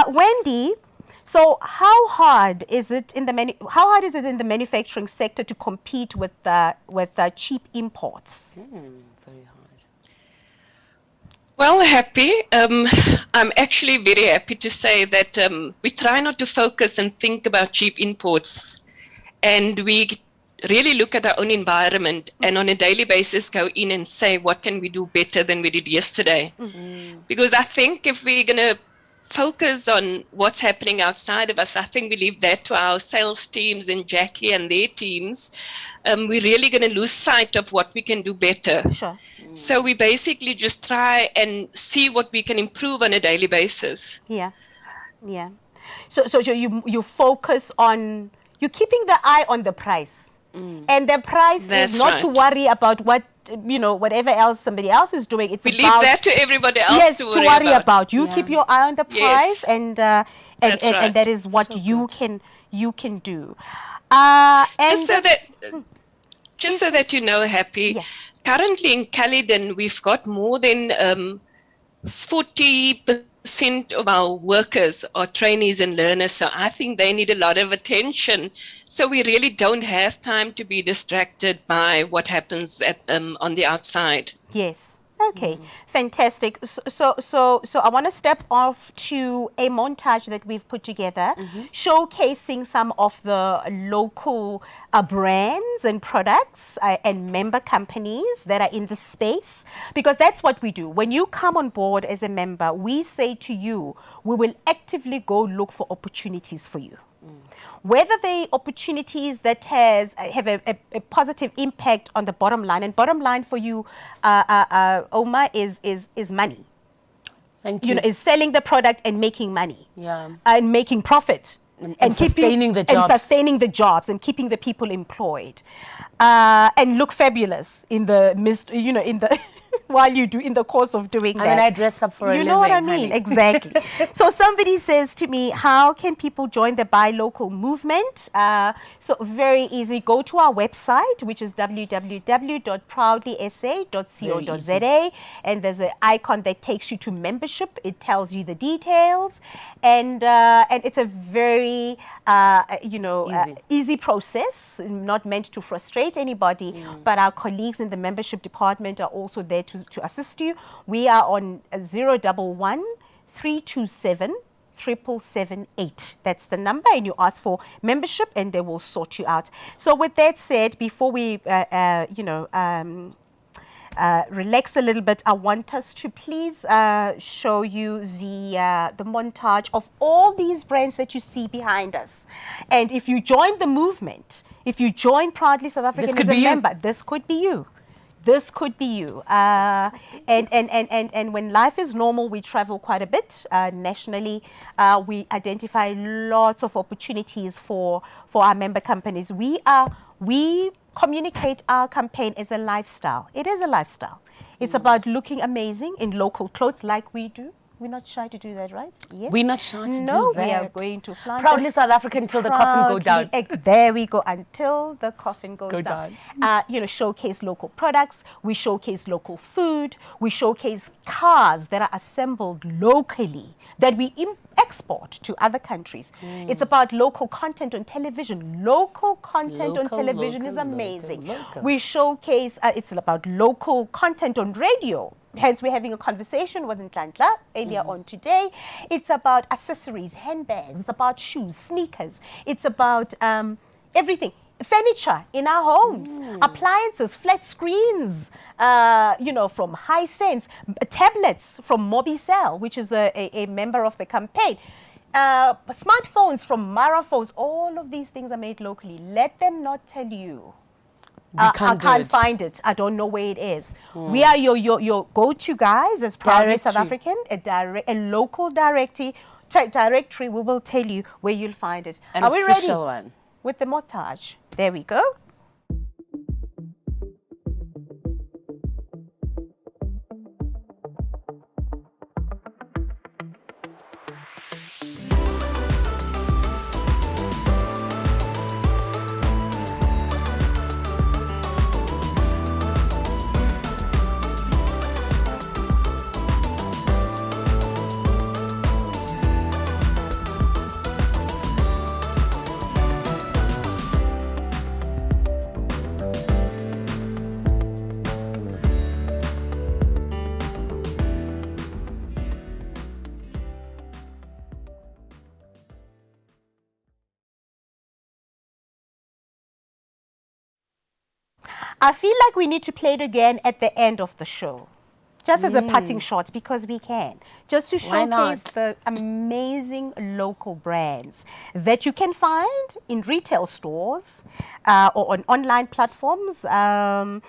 Wendy. So how hard is it in the manufacturing sector to compete with cheap imports? Very hard. Well, Happy, I'm actually very happy to say that we try not to focus and think about cheap imports, and we really look at our own environment and on a daily basis go in and say, what can we do better than we did yesterday? Because I think if we're going to focus on what's happening outside of us, I think we leave that to our sales teams and Jackie and their teams. We're really going to lose sight of what we can do better. Sure. So we basically just try and see what we can improve on a daily basis. Yeah. So you focus on, you're keeping the eye on the price. And the price is not to worry about whatever else somebody else is doing. It's we leave that to everybody else to worry about. You keep your eye on the price, and that is what you can do. Just so that you know, Happy, currently in Caledon, we've got more than 40% of our workers are trainees and learners, so I think they need a lot of attention. So we really don't have time to be distracted by what happens on the outside. Yes. Okay, fantastic. So I want to step off to a montage that we've put together, showcasing some of the local brands and products and member companies that are in the space, because that's what we do. When you come on board as a member, we say to you, we will actively go look for opportunities for you. Whether they opportunities that have a positive impact on the bottom line, and bottom line for you, Oma, is money. Thank you. Is selling the product and making money. Yeah. And making profit. And sustaining the jobs. And sustaining the jobs and keeping the people employed. And look fabulous in the midst, while you do in the course of doing that. I mean, I dress up for a living. You know what I mean? Honey. Exactly. So somebody says to me, how can people join the Buy Local movement? So very easy. Go to our website, which is www.proudlysa.co.za, and there's an icon that takes you to membership. It tells you the details, and it's a very easy process, not meant to frustrate anybody, but our colleagues in the membership department are also there to assist you. We are on 011 327 778. That's the number, and you ask for membership and they will sort you out. So with that said, before we relax a little bit, I want us to please show you the montage of all these brands that you see behind us. And if you join the movement, if you join Proudly South African as a member, this could be you. This could be you. And when life is normal, we travel quite a bit nationally. We identify lots of opportunities for our member companies. We communicate our campaign as a lifestyle. It is a lifestyle. It's about looking amazing in local clothes like we do. We're not shy to do that, right? Yes. We're not shy to do that. No, we are going to fly. Proudly South African until the coffin go down. There we go, until the coffin goes down. Showcase local products. We showcase local food. We showcase cars that are assembled locally that we export to other countries. It's about local content on television. Local content on television is amazing. We showcase, it's about local content on radio. Hence, we're having a conversation with Nhlanhla earlier on today. It's about accessories, handbags. It's about shoes, sneakers. It's about everything. furniture in our homes, appliances, flat screens, from Hisense, tablets from Mobicel, which is a member of the campaign, smartphones from Mara Phones. All of these things are made locally. Let them not tell you. I can't find it. I don't know where it is. We are your go-to guys as proudly South African, a local directory. We will tell you where you'll find it. An Are we ready official one. with the montage? There we go. I feel like we need to play it again at the end of the show, just as a parting shot, because we can, just to showcase the amazing local brands that you can find in retail stores or on online platforms, the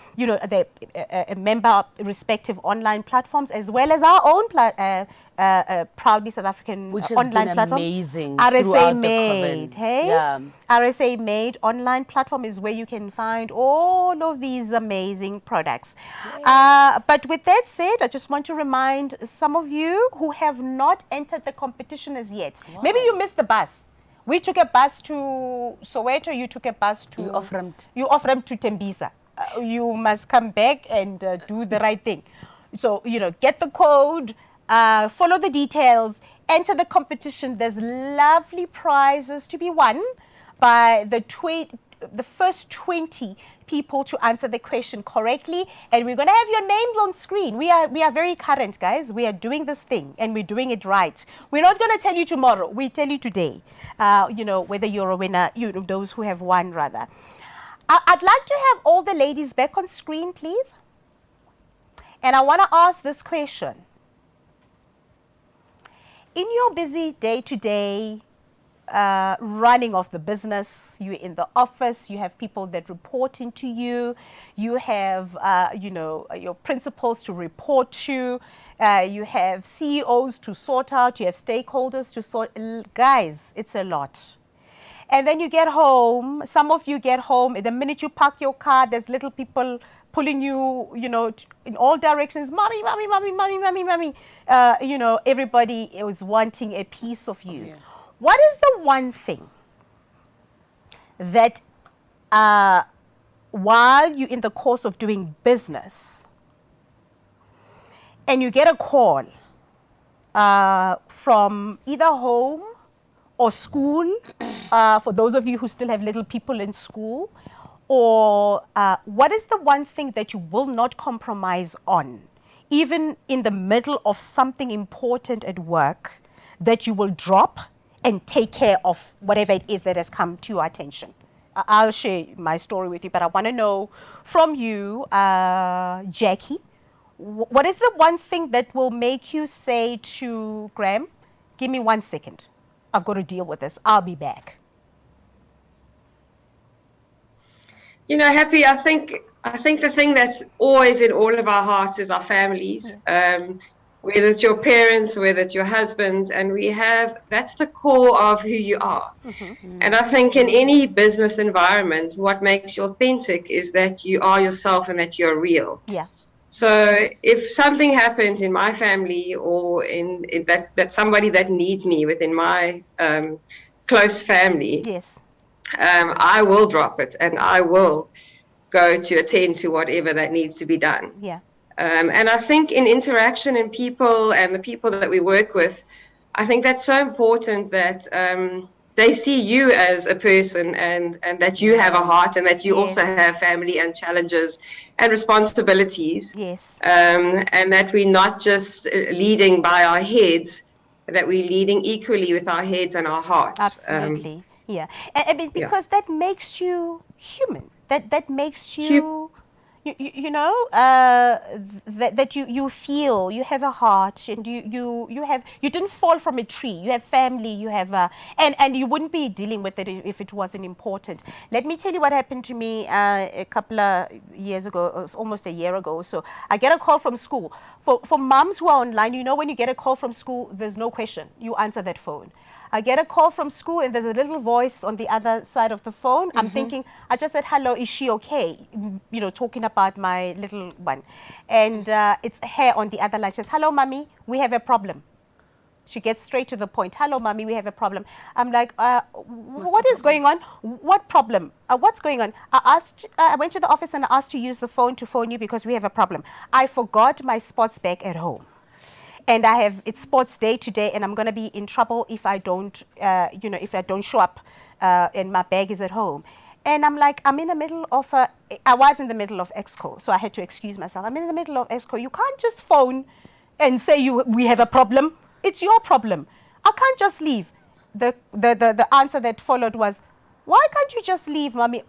member respective online platforms, as well as our own proudly South African which has online been platform. amazing RSA throughout Made, the hey? Yeah. RSA Made online platform is where you can find all of these amazing products. But with that said, I just want to remind some of you who have not entered the competition as yet. Wow. Maybe you missed the bus. We took a bus to Soweto, you took a bus to... You offered to Tembisa. You must come back and do the right thing. So, get the code, follow the details, enter the competition. There's lovely prizes to be won by the first 20 people to answer the question correctly, and we're going to have your names on screen. We are very current, guys. We are doing this thing and we're doing it right. We're not going to tell you tomorrow. We tell you today. Whether you're a winner, those who have won rather. I'd like to have all the ladies back on screen, please. And I want to ask this question. In your busy day-to-day running of the business, you're in the office, you have people that report into you, you have, your principals to report to, you have CEOs to sort out, you have stakeholders to sort. Guys, it's a lot. And then you get home, some of you get home, the minute you park your car, there's little people pulling you, in all directions. Mommy, mommy, mommy, mommy, mommy, mommy. Everybody is wanting a piece of you. Yeah. What is the one thing that while you're in the course of doing business and you get a call from either home or school, for those of you who still have little people in school, or what is the one thing that you will not compromise on, even in the middle of something important at work, that you will drop and take care of whatever it is that has come to your attention? I'll share my story with you, but I want to know from you, Jackie, what is the one thing that will make you say to Graham, give me 1 second, I've got to deal with this, I'll be back? Happy, I think the thing that's always in all of our hearts is our families. Whether it's your parents, whether it's your husbands, and that's the core of who you are. Mm-hmm. And I think in any business environment, what makes you authentic is that you are yourself and that you're real. Yeah. So if something happens in my family or in that somebody that needs me within my close family, yes, I will drop it and I will go to attend to whatever that needs to be done. Yeah. And I think in interaction and people and the people that we work with, I think that's so important that they see you as a person and that you have a heart and that you also have family and challenges and responsibilities. Yes. And that we're not just leading by our heads, that we're leading equally with our heads and our hearts. Absolutely. Yeah, I mean, because that makes you human. That makes you, you know, that you feel, you have a heart, and you didn't fall from a tree. You have family, you have and you wouldn't be dealing with it if it wasn't important. Let me tell you what happened to me a couple of years ago, almost a year ago. So I get a call from school. For moms who are online, you know, when you get a call from school, there's no question. You answer that phone. I get a call from school and there's a little voice on the other side of the phone. I'm thinking, I just said, hello, is she okay? You know, talking about my little one. And it's her on the other line. She says, hello, mommy, we have a problem. She gets straight to the point. Hello, mommy, we have a problem. I'm like, what is going on? What problem? What's going on? I went to the office and I asked to use the phone to phone you because we have a problem. I forgot my sports bag at home. And it's sports day today, and I'm going to be in trouble if I don't, if I don't show up and my bag is at home. And I'm like, I'm in the middle of I was in the middle of Exco, so I had to excuse myself. I'm in the middle of Exco. You can't just phone and say we have a problem. It's your problem. I can't just leave. The answer that followed was, why can't you just leave, mommy?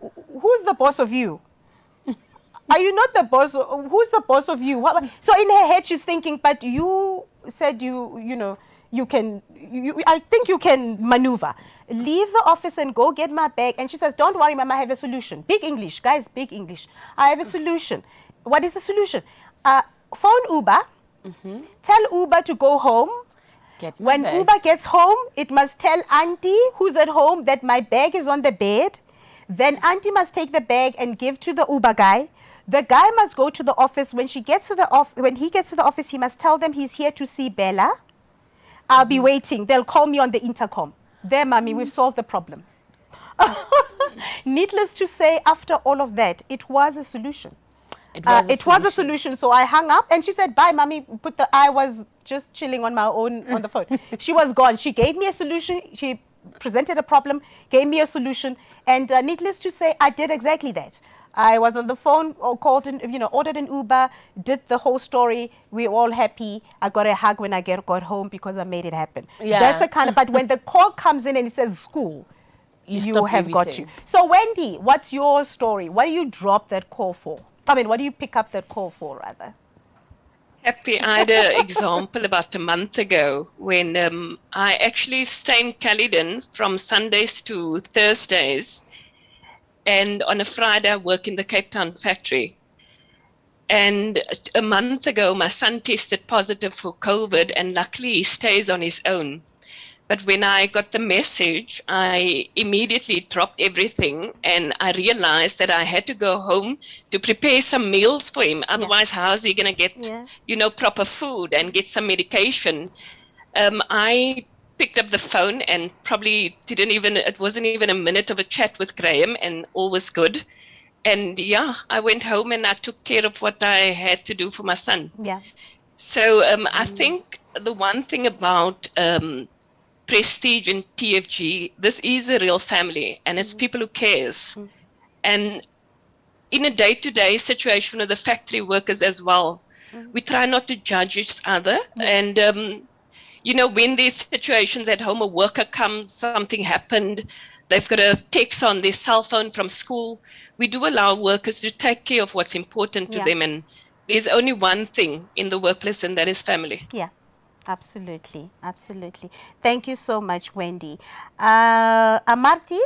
Who's the boss of you? Are you not the boss? Who's the boss of you? So in her head, she's thinking, but you said you can, I think you can maneuver. Leave the office and go get my bag. And she says, don't worry, mama, I have a solution. Big English, guys, big English. I have a solution. What is the solution? Phone Uber. Tell Uber to go home. When Uber gets home, it must tell auntie who's at home that my bag is on the bed. Then auntie must take the bag and give to the Uber guy. The guy must go to the office. When he gets to the office, he must tell them he's here to see Bella. I'll be waiting. They'll call me on the intercom. There, mommy, we've solved the problem. Needless to say, after all of that, it was a solution. It was a solution. So I hung up and she said, bye, mommy. I was just chilling on my own on the phone. She was gone. She gave me a solution. She presented a problem, gave me a solution. And needless to say, I did exactly that. I was on the phone, or called, ordered an Uber, did the whole story. We were all happy. I got a hug when I got home because I made it happen. Yeah. That's the kind of, but when the call comes in and it says school, you have got to. So Wendy, what's your story? What do you drop that call for? I mean, what do you pick up that call for, rather? Happy, I had an example about a month ago when I actually stay in Caledon from Sundays to Thursdays. And on a Friday, I work in the Cape Town factory. And a month ago, my son tested positive for COVID, and luckily he stays on his own. But when I got the message, I immediately dropped everything, and I realized that I had to go home to prepare some meals for him. Otherwise, how's he going to get, proper food and get some medication? I picked up the phone and probably it wasn't even a minute of a chat with Graham, and all was good. And I went home and I took care of what I had to do for my son. Yeah. So I think the one thing about Prestige and TFG, this is a real family, and it's people who cares. And in a day-to-day situation with the factory workers as well, we try not to judge each other. And when there's situations at home, a worker comes, something happened, they've got a text on their cell phone from school, we do allow workers to take care of what's important to them. And there's only one thing in the workplace, and that is family. Yeah, absolutely. Absolutely. Thank you so much, Wendy. Marty,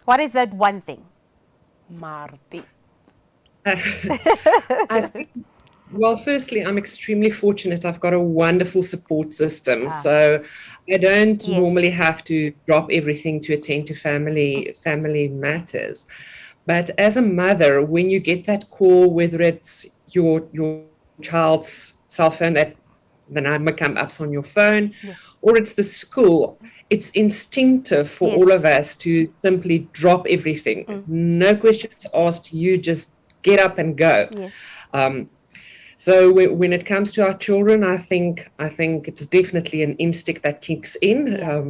what is that one thing? Marty. Well, firstly, I'm extremely fortunate. I've got a wonderful support system. So I don't normally have to drop everything to attend to family matters. But as a mother, when you get that call, whether it's your child's cell phone that the number comes up on your phone, or it's the school, it's instinctive for all of us to simply drop everything. No questions asked. You just get up and go. So when it comes to our children, I think it's definitely an instinct that kicks in.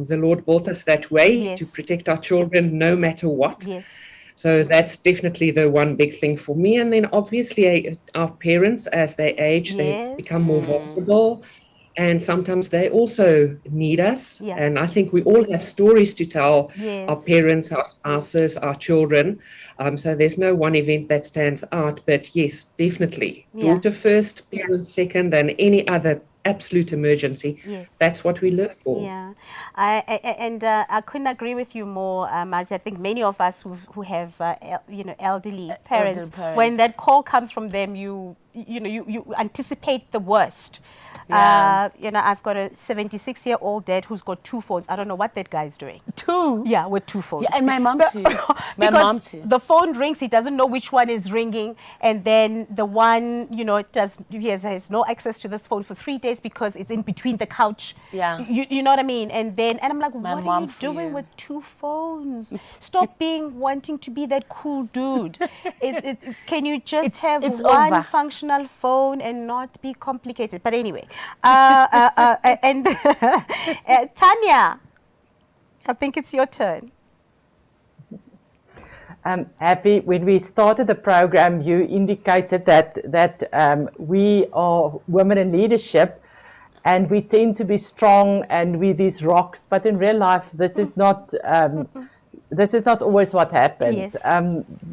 The Lord built us that way to protect our children no matter what. So that's definitely the one big thing for me. And then obviously our parents, as they age, they become more vulnerable. And sometimes they also need us. Yeah. And I think we all have stories to tell Yes. our parents, our spouses, our children. So there's no one event that stands out. But yes, definitely. Yeah. Daughter first, parents second, and any other absolute emergency. Yes. That's what we live for. Yeah, I couldn't agree with you more, Margie. I think many of us who have elderly parents, when that call comes from them, you anticipate the worst. Yeah. I've got a 76-year-old dad who's got 2 phones. I don't know what that guy's doing. 2? Yeah, with 2 phones. Yeah, and my mom too. My Because mom too. the phone rings, he doesn't know which one is ringing, and then the one, he has no access to this phone for 3 days because it's in between the couch. Yeah. You know what I mean? And I'm like, My what are mom you for doing you. with 2 phones? Stop wanting to be that cool dude. Can you just have it's one over. functional phone and not be complicated? But anyway, and Tanya, I think it's your turn. Happy, when we started the program, you indicated that we are women in leadership, and we tend to be strong and we're these rocks. But in real life, this is not always what happens. Yes.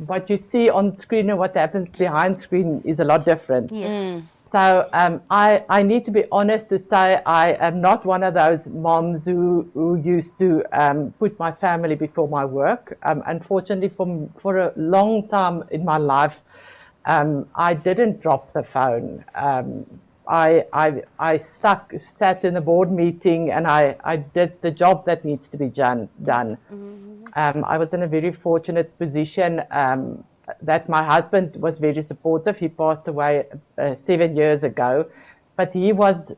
What you see on screen and what happens behind screen is a lot different. Yes. So I need to be honest to say I am not one of those moms who used to put my family before my work. Unfortunately, for a long time in my life, I didn't drop the phone. I sat in a board meeting and I did the job that needs to be done. I was in a very fortunate position that my husband was very supportive. He passed away 7 years ago, but he was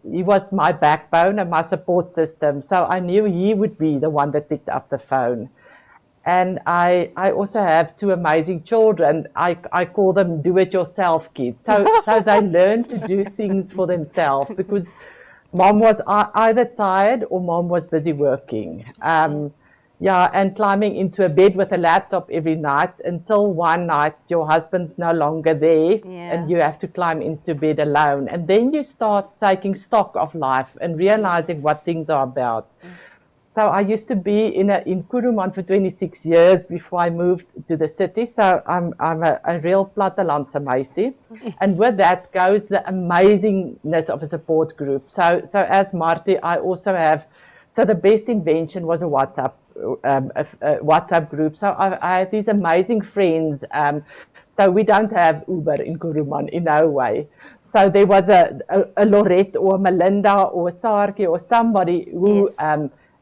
my backbone and my support system. So I knew he would be the one that picked up the phone. And I also have 2 amazing children. I call them do-it-yourself kids. So they learn to do things for themselves because mom was either tired or mom was busy working. And climbing into a bed with a laptop every night until one night your husband's no longer there and you have to climb into bed alone. And then you start taking stock of life and realizing what things are about. So I used to be in Kuruman for 26 years before I moved to the city. So I'm a real plattelandse meisie. And with that goes the amazingness of a support group. So as Marty, I also have, so the best invention was a WhatsApp group. So I have these amazing friends. So we don't have Uber in Kuruman in no way. So there was a Lorette or a Melinda or a Sarki or somebody who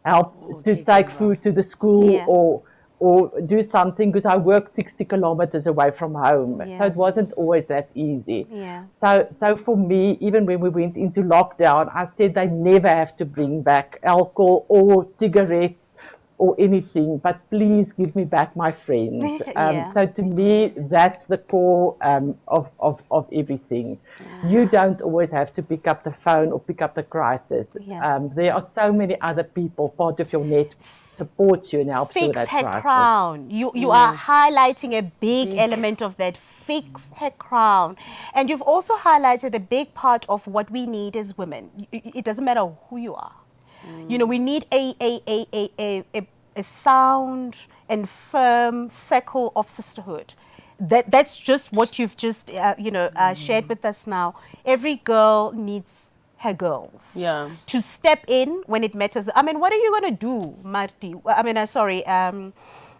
helped to take food to the school or do something, because I worked 60 kilometers away from home. So it wasn't always that easy. So for me, even when we went into lockdown, I said they never have to bring back alcohol or cigarettes or anything, but please give me back my friends. So to me, that's the core of everything. You don't always have to pick up the phone or pick up the crisis. There are so many other people, part of your net supports you and helps you with that Fix her crisis. crown. You are highlighting a big element of that. Fix her crown. And you've also highlighted a big part of what we need as women. It doesn't matter who you are. We need a sound and firm circle of sisterhood. That's just what you've just shared with us now. Every girl needs her girls to step in when it matters. I mean, what are you going to do, Marty?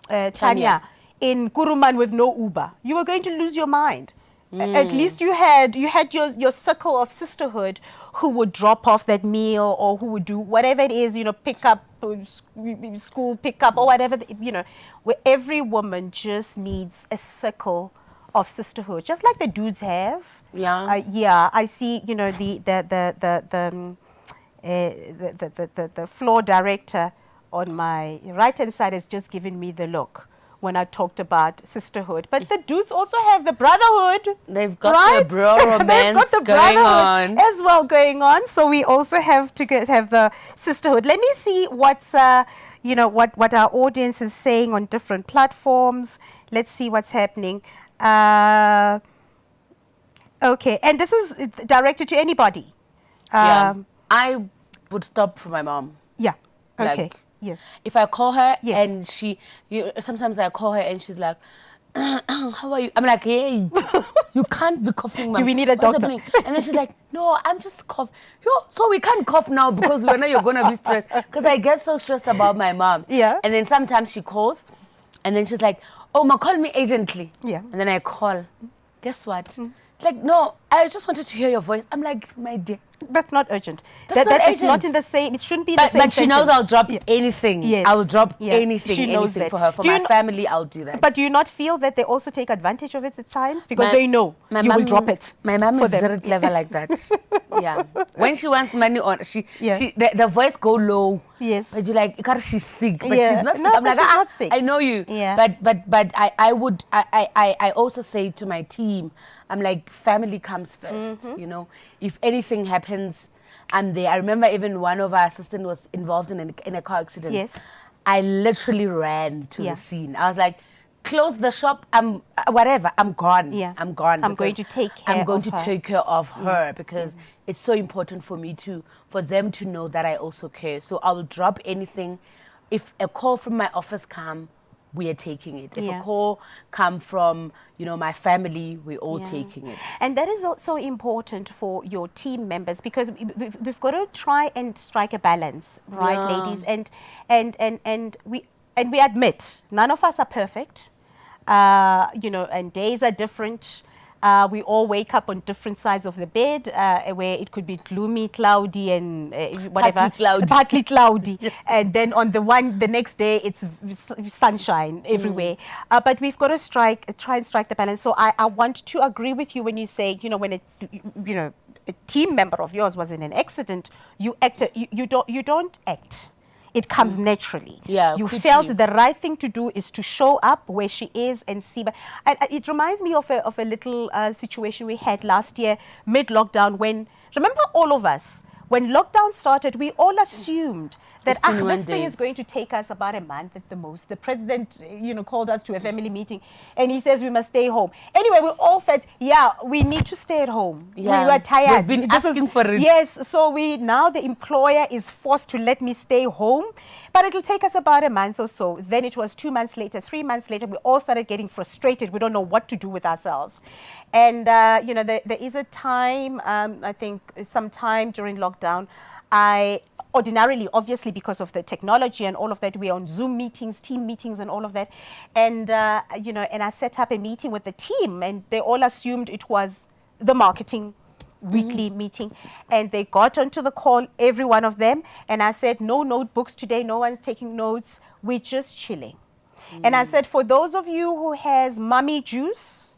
Tanya, in Kuruman with no Uber? You were going to lose your mind. At least you had your circle of sisterhood who would drop off that meal or who would do whatever it is, pick up, school pick up or whatever, where every woman just needs a circle of sisterhood, just like the dudes have. I see, the floor director on my right-hand side has just given me the look when I talked about sisterhood. But the dudes also have the brotherhood. They've got the bro romance going on as well going on. So we also have to have the sisterhood. Let me see what's what our audience is saying on different platforms. Let's see what's happening. Okay, and this is directed to anybody. I I would stop for my mom. Yeah. Okay. Like, Yeah. if I call her Yes. and sometimes I call her and she's like, how are you? I'm like, hey, you can't be coughing, mom. Do we need a What's doctor? happening? And then she's like, no, I'm just coughing. So we can't cough now because we know you're going to be stressed. Because I get so stressed about my mom. Yeah. And then sometimes she calls and then she's like, oh, ma, call me urgently. Yeah. And then I call. Guess what? It's like, no, I just wanted to hear your voice. I'm like, my dear. That's not urgent. That's not It's not urgent. in the same. It shouldn't be in the same. But she knows sentence. I'll drop Yeah. anything. Yes. I will drop Yeah. anything, She knows anything that. for her. For Do you my kn- family, I'll do that. But do you not feel that they also take advantage of it at times because My- they know my you mom, will drop it? My mom for is them. very clever like that. Yeah. When she wants money on, Yeah. the voice go low. Yes. But you're like, "Ikar, she's sick, but Yeah. she's not sick." No, I'm but like, she's not sick. I know you. Yeah. But I also say to my team, I'm like, family comes 1st. You know, if anything happens, I'm there. I remember even one of our assistants was involved in a car accident. Yes. I literally ran to Yeah. the scene. I was like, close the shop. I'm whatever. I'm gone. Yeah. I'm gone. I'm going because to take care I'm going of to her. take care of her because it's so important for me for them to know that I also care. So I will drop anything. If a call from my office come, we are taking it. If Yeah. a call come from, my family, we're all Yeah. taking it. And that is also important for your team members because we've got to try and strike a balance, right, Yeah. ladies? And we admit none of us are perfect, and days are different. We all wake up on different sides of the bed, where it could be gloomy, cloudy, and whatever. Partly cloudy. And then on the next day, it's sunshine everywhere. But we've got to try and strike the balance. So I want to agree with you when you say, when a team member of yours was in an accident, you acted. You don't act. It comes naturally. Yeah, you quickly. felt the right thing to do is to show up where she is and see. But it reminds me of a little situation we had last year, mid-lockdown, when, remember all of us, when lockdown started, we all assumed that 21 this thing days. is going to take us about a month at the most. The president, called us to a family meeting and he says we must stay home. Anyway, we all felt, we need to stay at home. Yeah. We were tired. We've been asking for it. Yes, so now the employer is forced to let me stay home, but it'll take us about a month or so. Then it was 2 months later, 3 months later, we all started getting frustrated. We don't know what to do with ourselves. And, there is a time, I think sometime during lockdown, I ordinarily, obviously, because of the technology and all of that, we're on Zoom meetings, team meetings and all of that. And, and I set up a meeting with the team and they all assumed it was the marketing weekly meeting. And they got onto the call, every one of them. And I said, no notebooks today. No one's taking notes. We're just chilling. And I said, for those of you who has mummy juice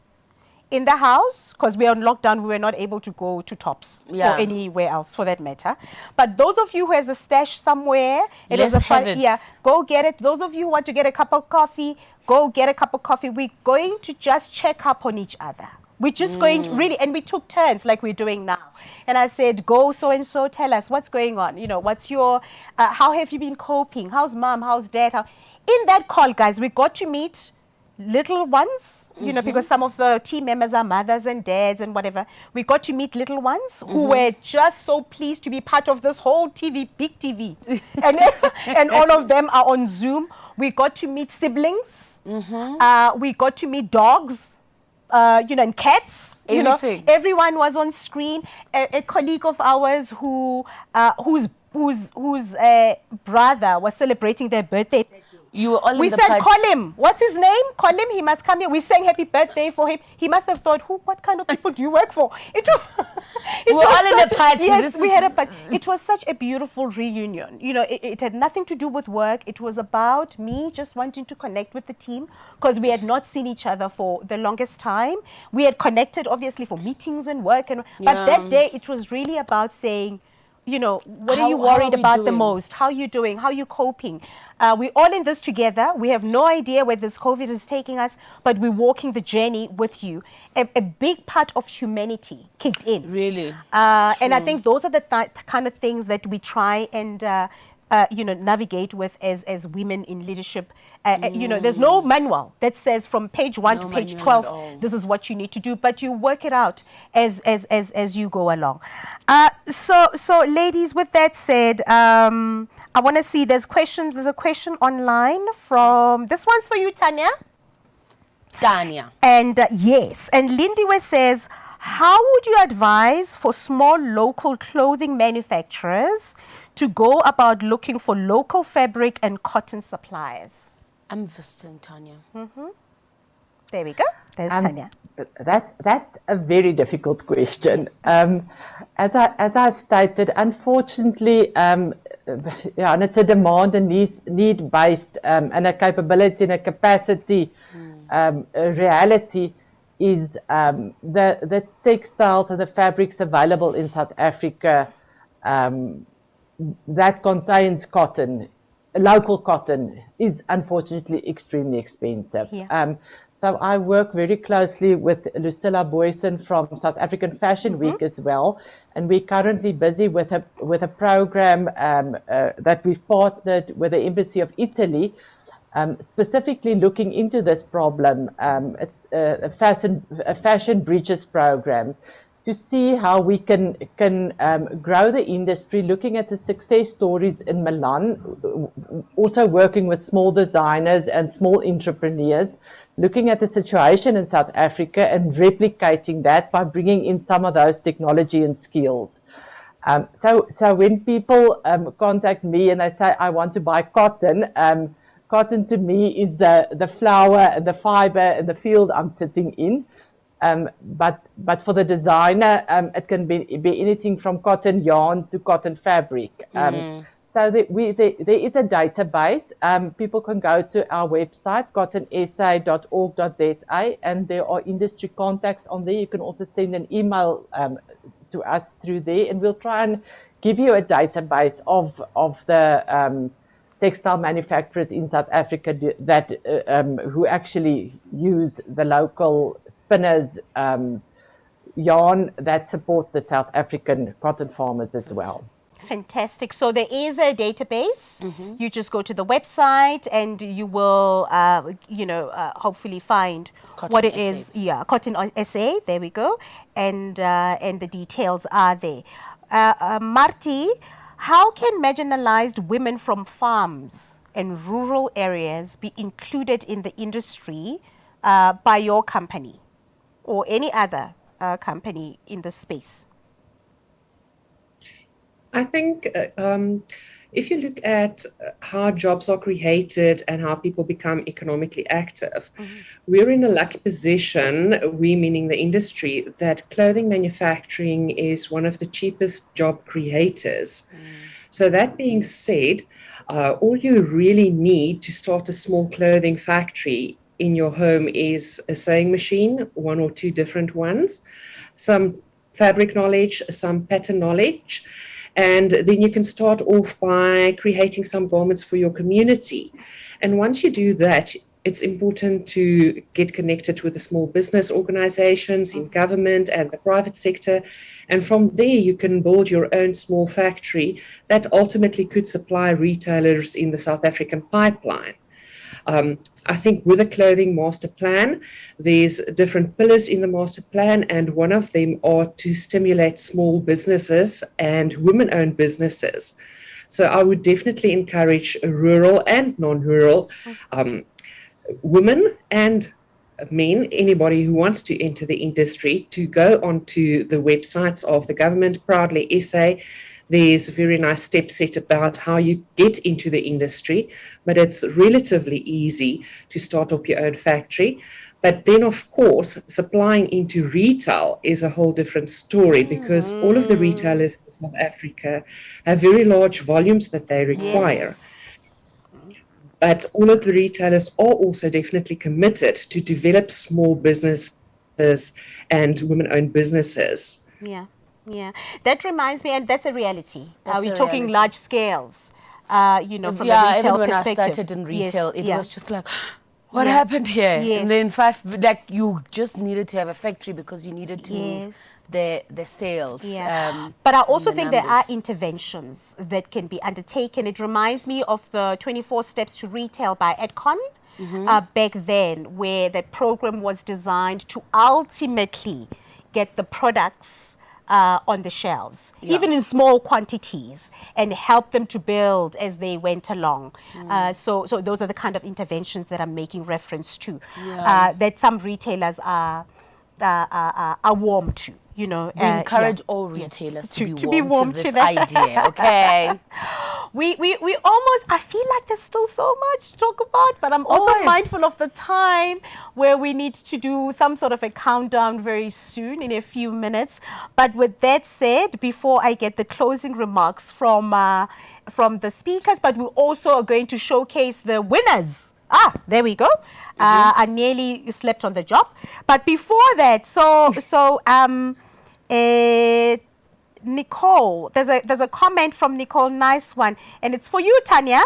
in the house, because we are on lockdown, we were not able to go to Tops or anywhere else for that matter. But those of you who has a stash somewhere, Let's have it. go get it. Those of you who want to get a cup of coffee, go get a cup of coffee. We're going to just check up on each other. We're just going to really, and we took turns like we're doing now. And I said, go so-and-so, tell us what's going on. What's your, how have you been coping? How's mom? How's dad? In that call, guys, we got to meet little ones, because some of the team members are mothers and dads and whatever. We got to meet little ones who were just so pleased to be part of this whole big TV. and all of them are on Zoom. We got to meet siblings. We got to meet dogs, and cats. Everything. Everyone was on screen. A colleague of ours whose brother was celebrating their birthday. You were all in We the said, party. call him. What's his name? Call him. He must come here. We sang happy birthday for him. He must have thought, what kind of people do you work for? It was. We were all in a party. Yes, This we is- had a party. It was such a beautiful reunion. It had nothing to do with work. It was about me just wanting to connect with the team because we had not seen each other for the longest time. We had connected, obviously, for meetings and work. But that day, it was really about saying, what are you How are worried we about the doing? most? How are you doing? How are you coping? We're all in this together. We have no idea where this COVID is taking us, but we're walking the journey with you. A big part of humanity kicked in. Really? And I think those are the kind of things that we try and navigate with as women in leadership. There's no manual that says from page 1 to page 12, this is what you need to do, but you work it out as you go along. So ladies, with that said, I want to see, there's a question online from, this one's for you, Tanya. And yes, and Lindiwe says, how would you advise for small local clothing manufacturers to go about looking for local fabric and cotton suppliers? I'm visiting Tanya. There we go. There's Tanya. That's a very difficult question. As I stated, unfortunately, and it's a demand and need based, and a capability and a capacity reality is the textiles and the fabrics available in South Africa that contains cotton, local cotton, is unfortunately extremely expensive. Yeah. So I work very closely with Lucilla Boyson from South African Fashion Week as well, and we're currently busy with a program that we've partnered with the Embassy of Italy, specifically looking into this problem. It's a fashion bridges program, to see how we can grow the industry, looking at the success stories in Milan, also working with small designers and small entrepreneurs, looking at the situation in South Africa and replicating that by bringing in some of those technology and skills. So when people contact me and they say, I want to buy cotton, cotton to me is the flower and the fiber and the field I'm sitting in. But for the designer, it can be anything from cotton yarn to cotton fabric. So there is a database. People can go to our website, cottonsa.org.za, and there are industry contacts on there. You can also send an email to us through there, and we'll try and give you a database of the textile manufacturers in South Africa that who actually use the local spinners yarn that support the South African cotton farmers as well. Fantastic. So there is a database. You just go to the website and you will, hopefully find Cotton what it SA. is. Yeah, Cotton SA. There we go. And the details are there. Marty, how can marginalized women from farms and rural areas be included in the industry by your company or any other company in the space? I think if you look at how jobs are created and how people become economically active, we're in a lucky position, we meaning the industry, that clothing manufacturing is one of the cheapest job creators. So that being said, all you really need to start a small clothing factory in your home is a sewing machine, one or two different ones, some fabric knowledge, some pattern knowledge, and then you can start off by creating some garments for your community. And once you do that, it's important to get connected with the small business organizations in government and the private sector. And from there, you can build your own small factory that ultimately could supply retailers in the South African pipeline. I think with the clothing master plan, there's different pillars in the master plan, and one of them are to stimulate small businesses and women-owned businesses. So I would definitely encourage rural and non-rural women and men, anybody who wants to enter the industry, to go onto the websites of the government, Proudly SA. There's a very nice step set about how you get into the industry, but it's relatively easy to start up your own factory. But then, of course, supplying into retail is a whole different story, because all of the retailers in South Africa have very large volumes that they require. Yes. But all of the retailers are also definitely committed to develop small businesses and women-owned businesses. Yeah. Yeah, that reminds me, and that's a reality. We're a talking reality. large scales, from a retail even when perspective. I started in retail, it was just like, What Yeah. happened here? Yes. And then like you just needed to have a factory because you needed to move Yes. the sales. Yeah. But I also and the think there are numbers. interventions that can be undertaken. It reminds me of the 24 Steps to Retail by Edcon back then, where the program was designed to ultimately get the products on the shelves, even in small quantities, and help them to build as they went along. So those are the kind of interventions that I'm making reference to, that some retailers are warm to. You know, We encourage all retailers to be warm to this idea, okay? We almost, I feel like there's still so much to talk about, but I'm also mindful of the time where we need to do some sort of a countdown very soon in a few minutes. But with that said, before I get the closing remarks from the speakers, but we also are going to showcase the winners. There we go. I nearly slept on the job. But before that, Nicole, there's a comment from Nicole, nice one, and it's for you, Tanya.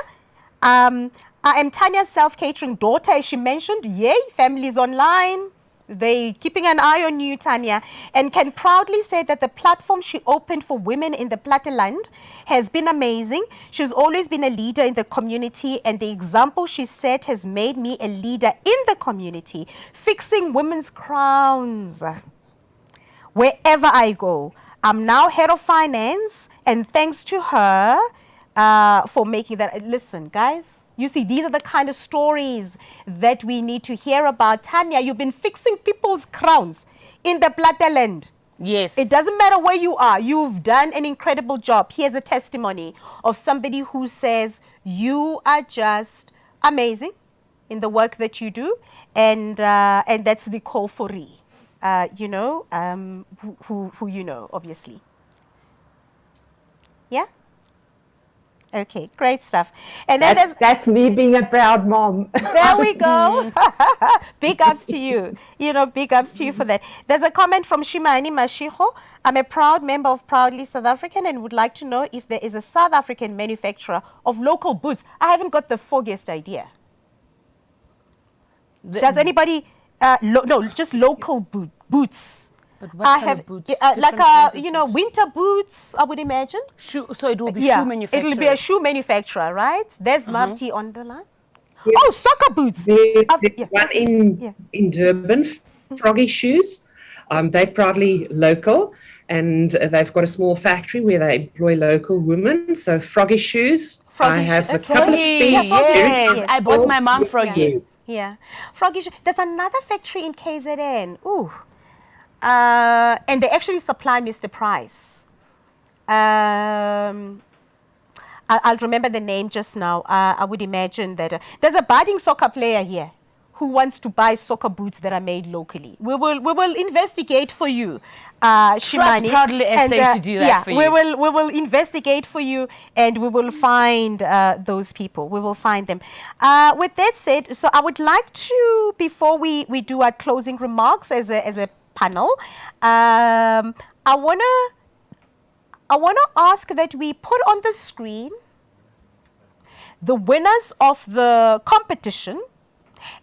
I am Tanya's self-catering daughter, as she mentioned. Yay, families online. They keeping an eye on you, Tanya, and can proudly say that the platform she opened for women in the Platteland has been amazing. She's always been a leader in the community, and the example she set has made me a leader in the community, fixing women's crowns wherever I go. I'm now head of finance, and thanks to her for making that. Listen, guys, you see, these are the kind of stories that we need to hear about. Tanya, you've been fixing people's crowns in the Platteland. Yes. It doesn't matter where you are. You've done an incredible job. Here's a testimony of somebody who says you are just amazing in the work that you do, and that's Nicole Fourie. You know, who you know, obviously. Yeah? Okay, great stuff. And then that's me being a proud mom. there we go. Big ups to you. You know, big ups to you for that. There's a comment from Shimani Mashiho. I'm a proud member of Proudly South African and would like to know if there is a South African manufacturer of local boots. I haven't got the foggiest idea. Does anybody... no, just local boots. But what kind of boots? Like winter boots, I would imagine. So it will be shoe manufacturer. It'll be a shoe manufacturer, right? There's Marty on the line. Yeah. Oh, soccer boots. There's one in Durban, Froggy Shoes. They're proudly local, and they've got a small factory where they employ local women. So Froggy Shoes. I have the couple of things. Yes. I bought my mom Froggy. Yeah. Froggy Shoes. There's another factory in KZN. Ooh. And they actually supply Mr. Price. I'll remember the name just now. I would imagine that there's a budding soccer player here who wants to buy soccer boots that are made locally. We will investigate for you, Shimani. Trust Proudly SA to do that for you. We will investigate for you, and we will find those people. We will find them. With that said, so I would like to, before we do our closing remarks as a panel, I wanna ask that we put on the screen the winners of the competition,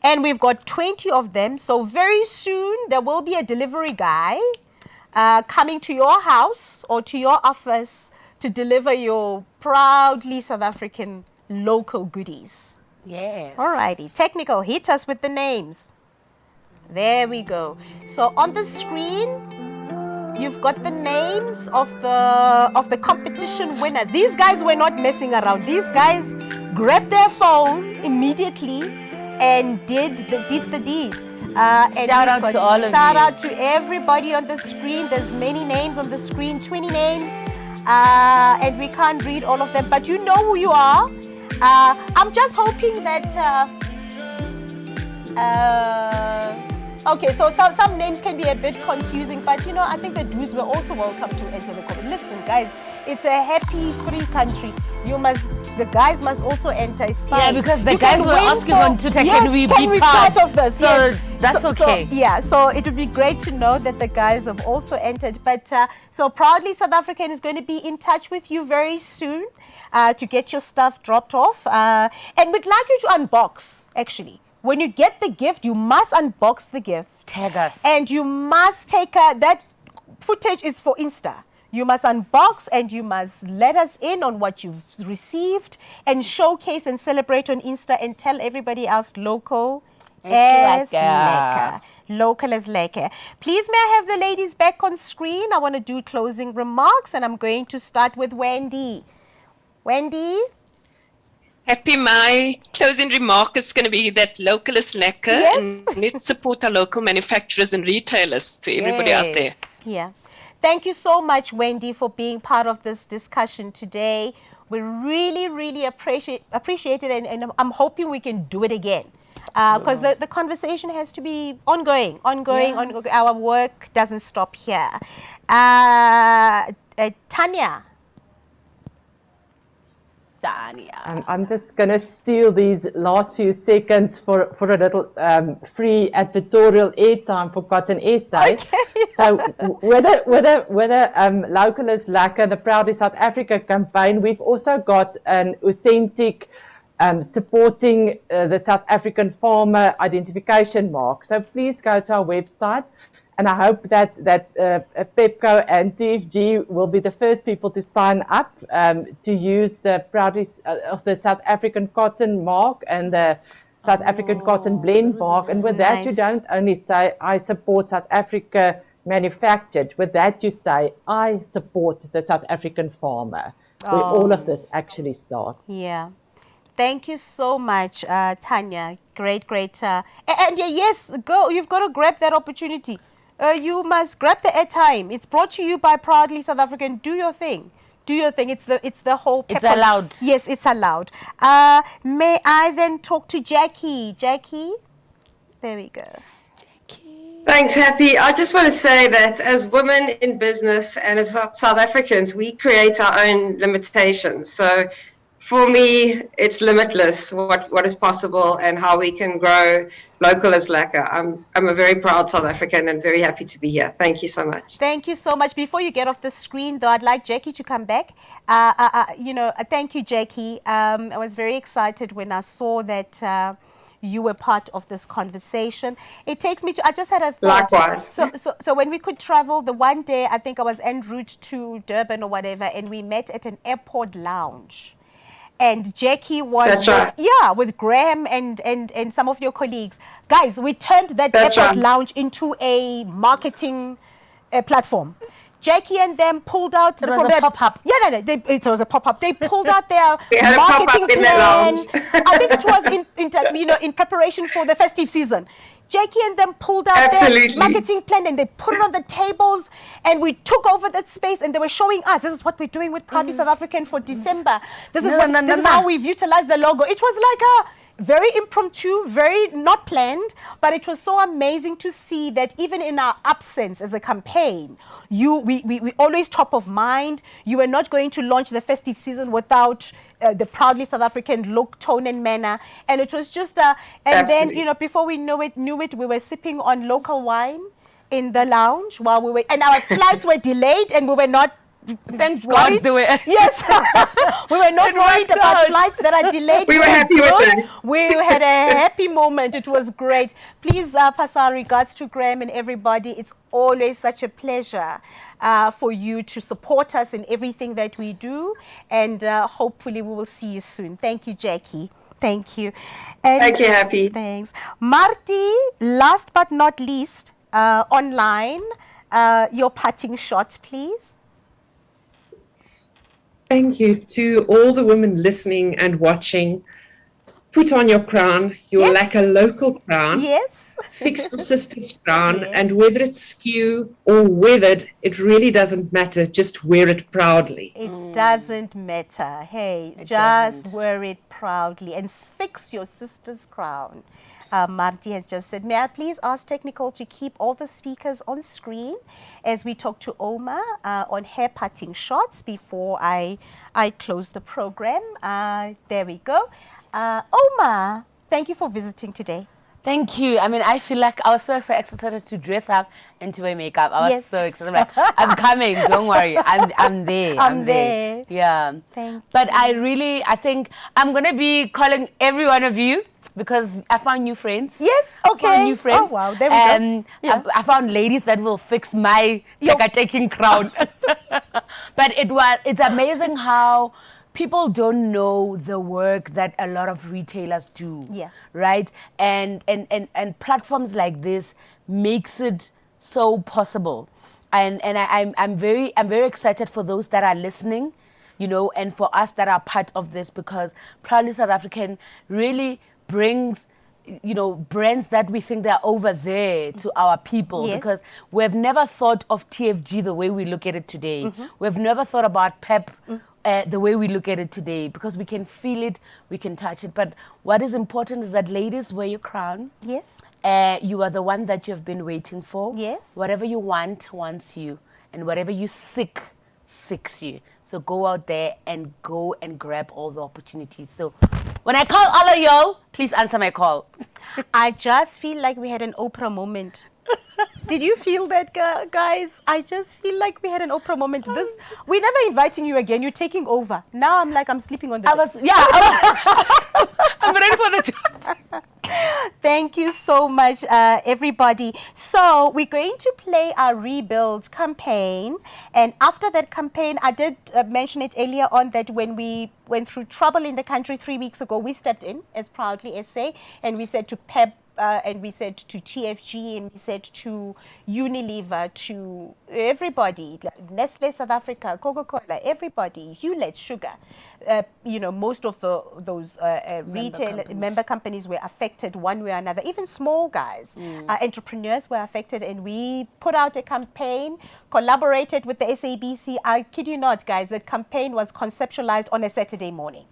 and we've got 20 of them. So very soon there will be a delivery guy coming to your house or to your office to deliver your proudly South African local goodies. Yes. Alrighty, technical, hit us with the names. There we go. So on the screen, you've got the names of the competition winners. These guys were not messing around. These guys grabbed their phone immediately and did the deed. Shout out to all of you. Shout out to everybody on the screen. There's many names on the screen, 20 names, and we can't read all of them, but you know who you are. I'm just hoping that. Okay, so some names can be a bit confusing, but you know, I think the dudes were also welcome to enter the competition. Listen, guys, it's a happy free country. The guys must also enter. It's fine. Yeah, because the guys were asking on Twitter, can we be part of this? So that's okay. So it would be great to know that the guys have also entered. But so Proudly South African is going to be in touch with you very soon to get your stuff dropped off. And we'd like you to unbox, actually. when you get the gift, you must unbox the gift. Tag us. And you must take that footage is for Insta. You must unbox and you must let us in on what you've received and showcase and celebrate on Insta and tell everybody else local is lekker. Local is lekker. Please, may I have the ladies back on screen? I want to do closing remarks and I'm going to start with Wendy. Wendy? Happy, my closing remark is going to be that local is lekker. Yes. And let's support our local manufacturers and retailers to everybody out there. Yeah. Thank you so much, Wendy, for being part of this discussion today. We really, really appreciate it, and I'm hoping we can do it again. Because the conversation has to be ongoing. Our work doesn't stop here. Tanya. I'm just going to steal these last few seconds for a little free advertorial airtime for Cotton SA. Okay. So whether Local is Lekker, the Proudly South Africa campaign, we've also got an authentic supporting the South African farmer identification mark. So please go to our website. And I hope that Pepco and TFG will be the first people to sign up to use the Proudly of the South African cotton mark and the South African cotton blend mark. And with that, you don't only say, I support South Africa manufactured. With that, you say, I support the South African farmer, where all of this actually starts. Yeah. Thank you so much, Tanya. Great. And yes, girl, you've got to grab that opportunity. You must grab the airtime. It's brought to you by Proudly South African. Do your thing. It's the whole. It's allowed. Yes, it's allowed. May I then talk to Jackie? Jackie, there we go. Thanks, Happy. I just want to say that as women in business and as South Africans, we create our own limitations. So for me, it's limitless what is possible and how we can grow local is lekker. I'm a very proud South African and very happy to be here. Thank you so much. Thank you so much. Before you get off the screen, though, I'd like Jackie to come back. Thank you, Jackie. I was very excited when I saw that you were part of this conversation. It takes me to, I just had a thought. Likewise. So when we could travel, the one day, I think I was en route to Durban or whatever, and we met at an airport lounge. And Jackie was with Graham and some of your colleagues. Guys, we turned that airport lounge into a marketing platform. Jackie and them pulled out it was a pop-up. Yeah, it was a pop-up. They pulled out their had marketing a plan. I think it was in preparation for the festive season. Jackie and them pulled out their marketing plan and they put it on the tables and we took over that space and they were showing us, this is what we're doing with Proudly South African for December. This is how we've utilized the logo. It was like a very impromptu, very not planned, but it was so amazing to see that even in our absence as a campaign, we always top of mind. You were not going to launch the festive season without the Proudly South African look, tone and manner. And it was just, and then, before we knew it, we were sipping on local wine in the lounge while we were, and our flights were delayed and we were not, thank God do it. Yes. We were not worried about flights that are delayed. We were happy with it. We had a happy moment. It was great. Please pass our regards to Graham and everybody. It's always such a pleasure for you to support us in everything that we do. And hopefully we will see you soon. Thank you, Jackie. Thank you. And thank you, Happy. Thanks. Marty, last but not least, online, your parting shot, please. Thank you to all the women listening and watching. Put on your crown, your lekker local crown. Yes. Fix your sister's crown. Yes. And whether it's skew or weathered, it really doesn't matter. Just wear it proudly. It doesn't matter. Hey, just wear it proudly and fix your sister's crown. Marty has just said, may I please ask Technical to keep all the speakers on screen as we talk to Oma on her parting shots before I close the program. There we go. Oma, thank you for visiting today. Thank you. I mean, I feel like I was so excited to dress up and to wear makeup. I was Yes. so excited. Like, I'm coming. Don't worry. I'm there. I'm there. Yeah. Thank But I think I'm going to be calling every one of you because I found new friends. Yes, I okay. found new friends. Oh, wow. There we go. Yeah. I found ladies that will fix my taking crown. But it's amazing how people don't know the work that a lot of retailers do. Yeah. Right? And platforms like this makes it so possible. And I'm very excited for those that are listening, and for us that are part of this, because Proudly South African really brings brands that we think they're over there to our people. Yes. Because we've never thought of TFG the way we look at it today. We've never thought about PEP the way we look at it today, because we can feel it, we can touch it. But what is important is that, ladies, wear your crown. Yes. You are the one that you've been waiting for. Yes. Whatever you want wants you, and whatever you seeks you. So go out there and go and grab all the opportunities. So when I call all of y'all, please answer my call. I just feel like we had an Oprah moment. Did you feel that, guys? I just feel like we had an Oprah moment. We're never inviting you again. You're taking over. Now I'm sleeping on the bed. I'm ready for the job. Thank you so much, everybody. So we're going to play our Rebuild campaign. And after that campaign, I did mention it earlier on that when we went through trouble in the country 3 weeks ago, we stepped in as Proudly SA, and we said to PEP, and we said to TFG, and we said to Unilever, to everybody, Nestle South Africa, Coca-Cola, everybody, Hewlett Sugar, most of those retail member companies were affected one way or another. Even small guys, entrepreneurs were affected, and we put out a campaign, collaborated with the SABC. I kid you not, guys, the campaign was conceptualized on a Saturday morning.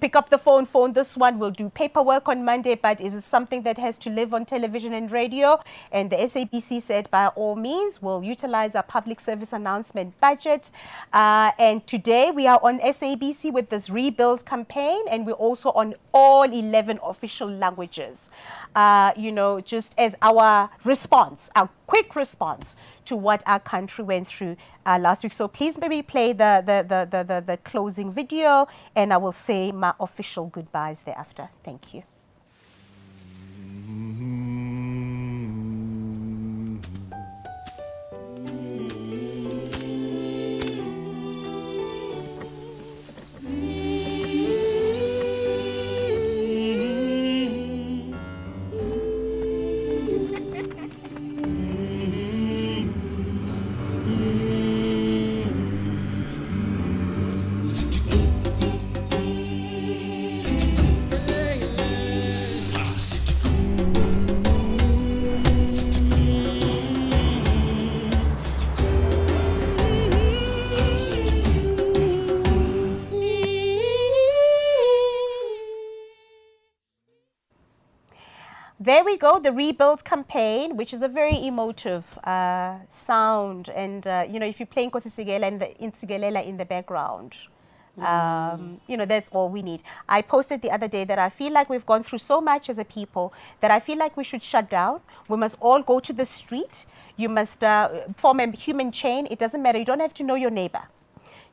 Pick up the phone this one. We'll do paperwork on Monday, but is it something that has to live on television and radio? And the SABC said, by all means, we'll utilize our public service announcement budget. And today we are on SABC with this Rebuild campaign, and we're also on all 11 official languages. Just as our response, our quick response to what our country went through last week. So please maybe play the closing video, and I will say my official goodbyes thereafter. Thank you. There we go, the Rebuild campaign, which is a very emotive sound. And, if you're playing Nkosi Sigelela and the Insigelela in the background, that's all we need. I posted the other day that I feel like we've gone through so much as a people that I feel like we should shut down. We must all go to the street. You must form a human chain. It doesn't matter. You don't have to know your neighbor.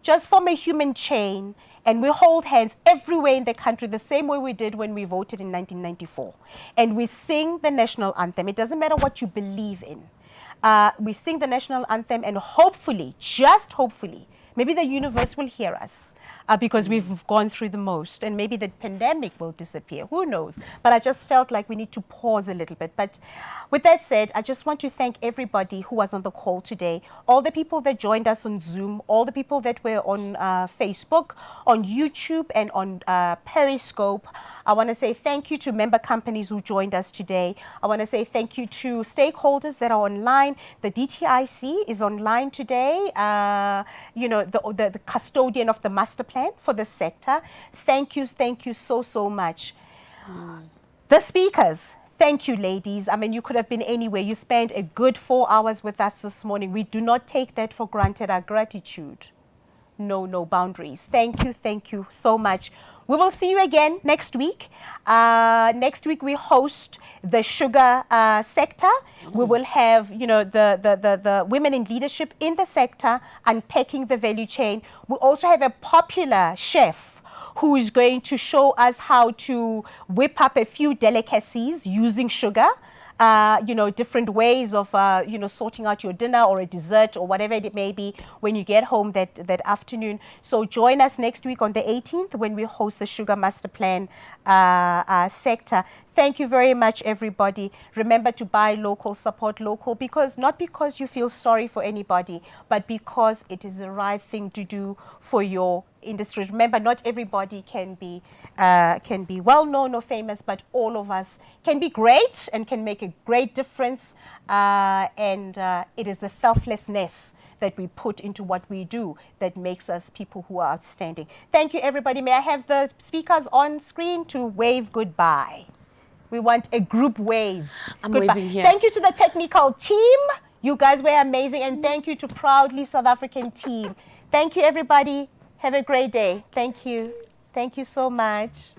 Just form a human chain, and we hold hands everywhere in the country the same way we did when we voted in 1994. And we sing the national anthem. It doesn't matter what you believe in. We sing the national anthem, and hopefully, just hopefully, maybe the universe will hear us. Because we've gone through the most, and maybe the pandemic will disappear. Who knows? But I just felt like we need to pause a little bit. But with that said, I just want to thank everybody who was on the call today, all the people that joined us on Zoom, all the people that were on Facebook, on YouTube, and on Periscope. I want to say thank you to member companies who joined us today. I want to say thank you to stakeholders that are online. The DTIC is online today, the custodian of the master plan for the sector. Thank you so much. The speakers, thank you, ladies. I mean, you could have been anywhere. You spent a good 4 hours with us this morning. We do not take that for granted. Our gratitude. No boundaries. Thank you so much. we will see you again next week. Next week we host the sugar sector. We will have, you know, the women in leadership in the sector, unpacking the value chain. We also have a popular chef who is going to show us how to whip up a few delicacies using sugar. You know, different ways of, you know, sorting out your dinner or a dessert or whatever it may be when you get home that afternoon. So join us next week on the 18th when we host the Sugar Master Plan sector. Thank you very much, everybody. Remember to buy local, support local, because not because you feel sorry for anybody, but because it is the right thing to do for your industry. Remember, not everybody can be well known or famous, but all of us can be great and can make a great difference. And it is the selflessness that we put into what we do that makes us people who are outstanding. Thank you, everybody. May I have the speakers on screen to wave goodbye? We want a group wave. I'm Goodbye. waving here. Thank you to the technical team. You guys were amazing. And thank you to Proudly South African team. Thank you, everybody. Have a great day. Thank you. Thank you so much.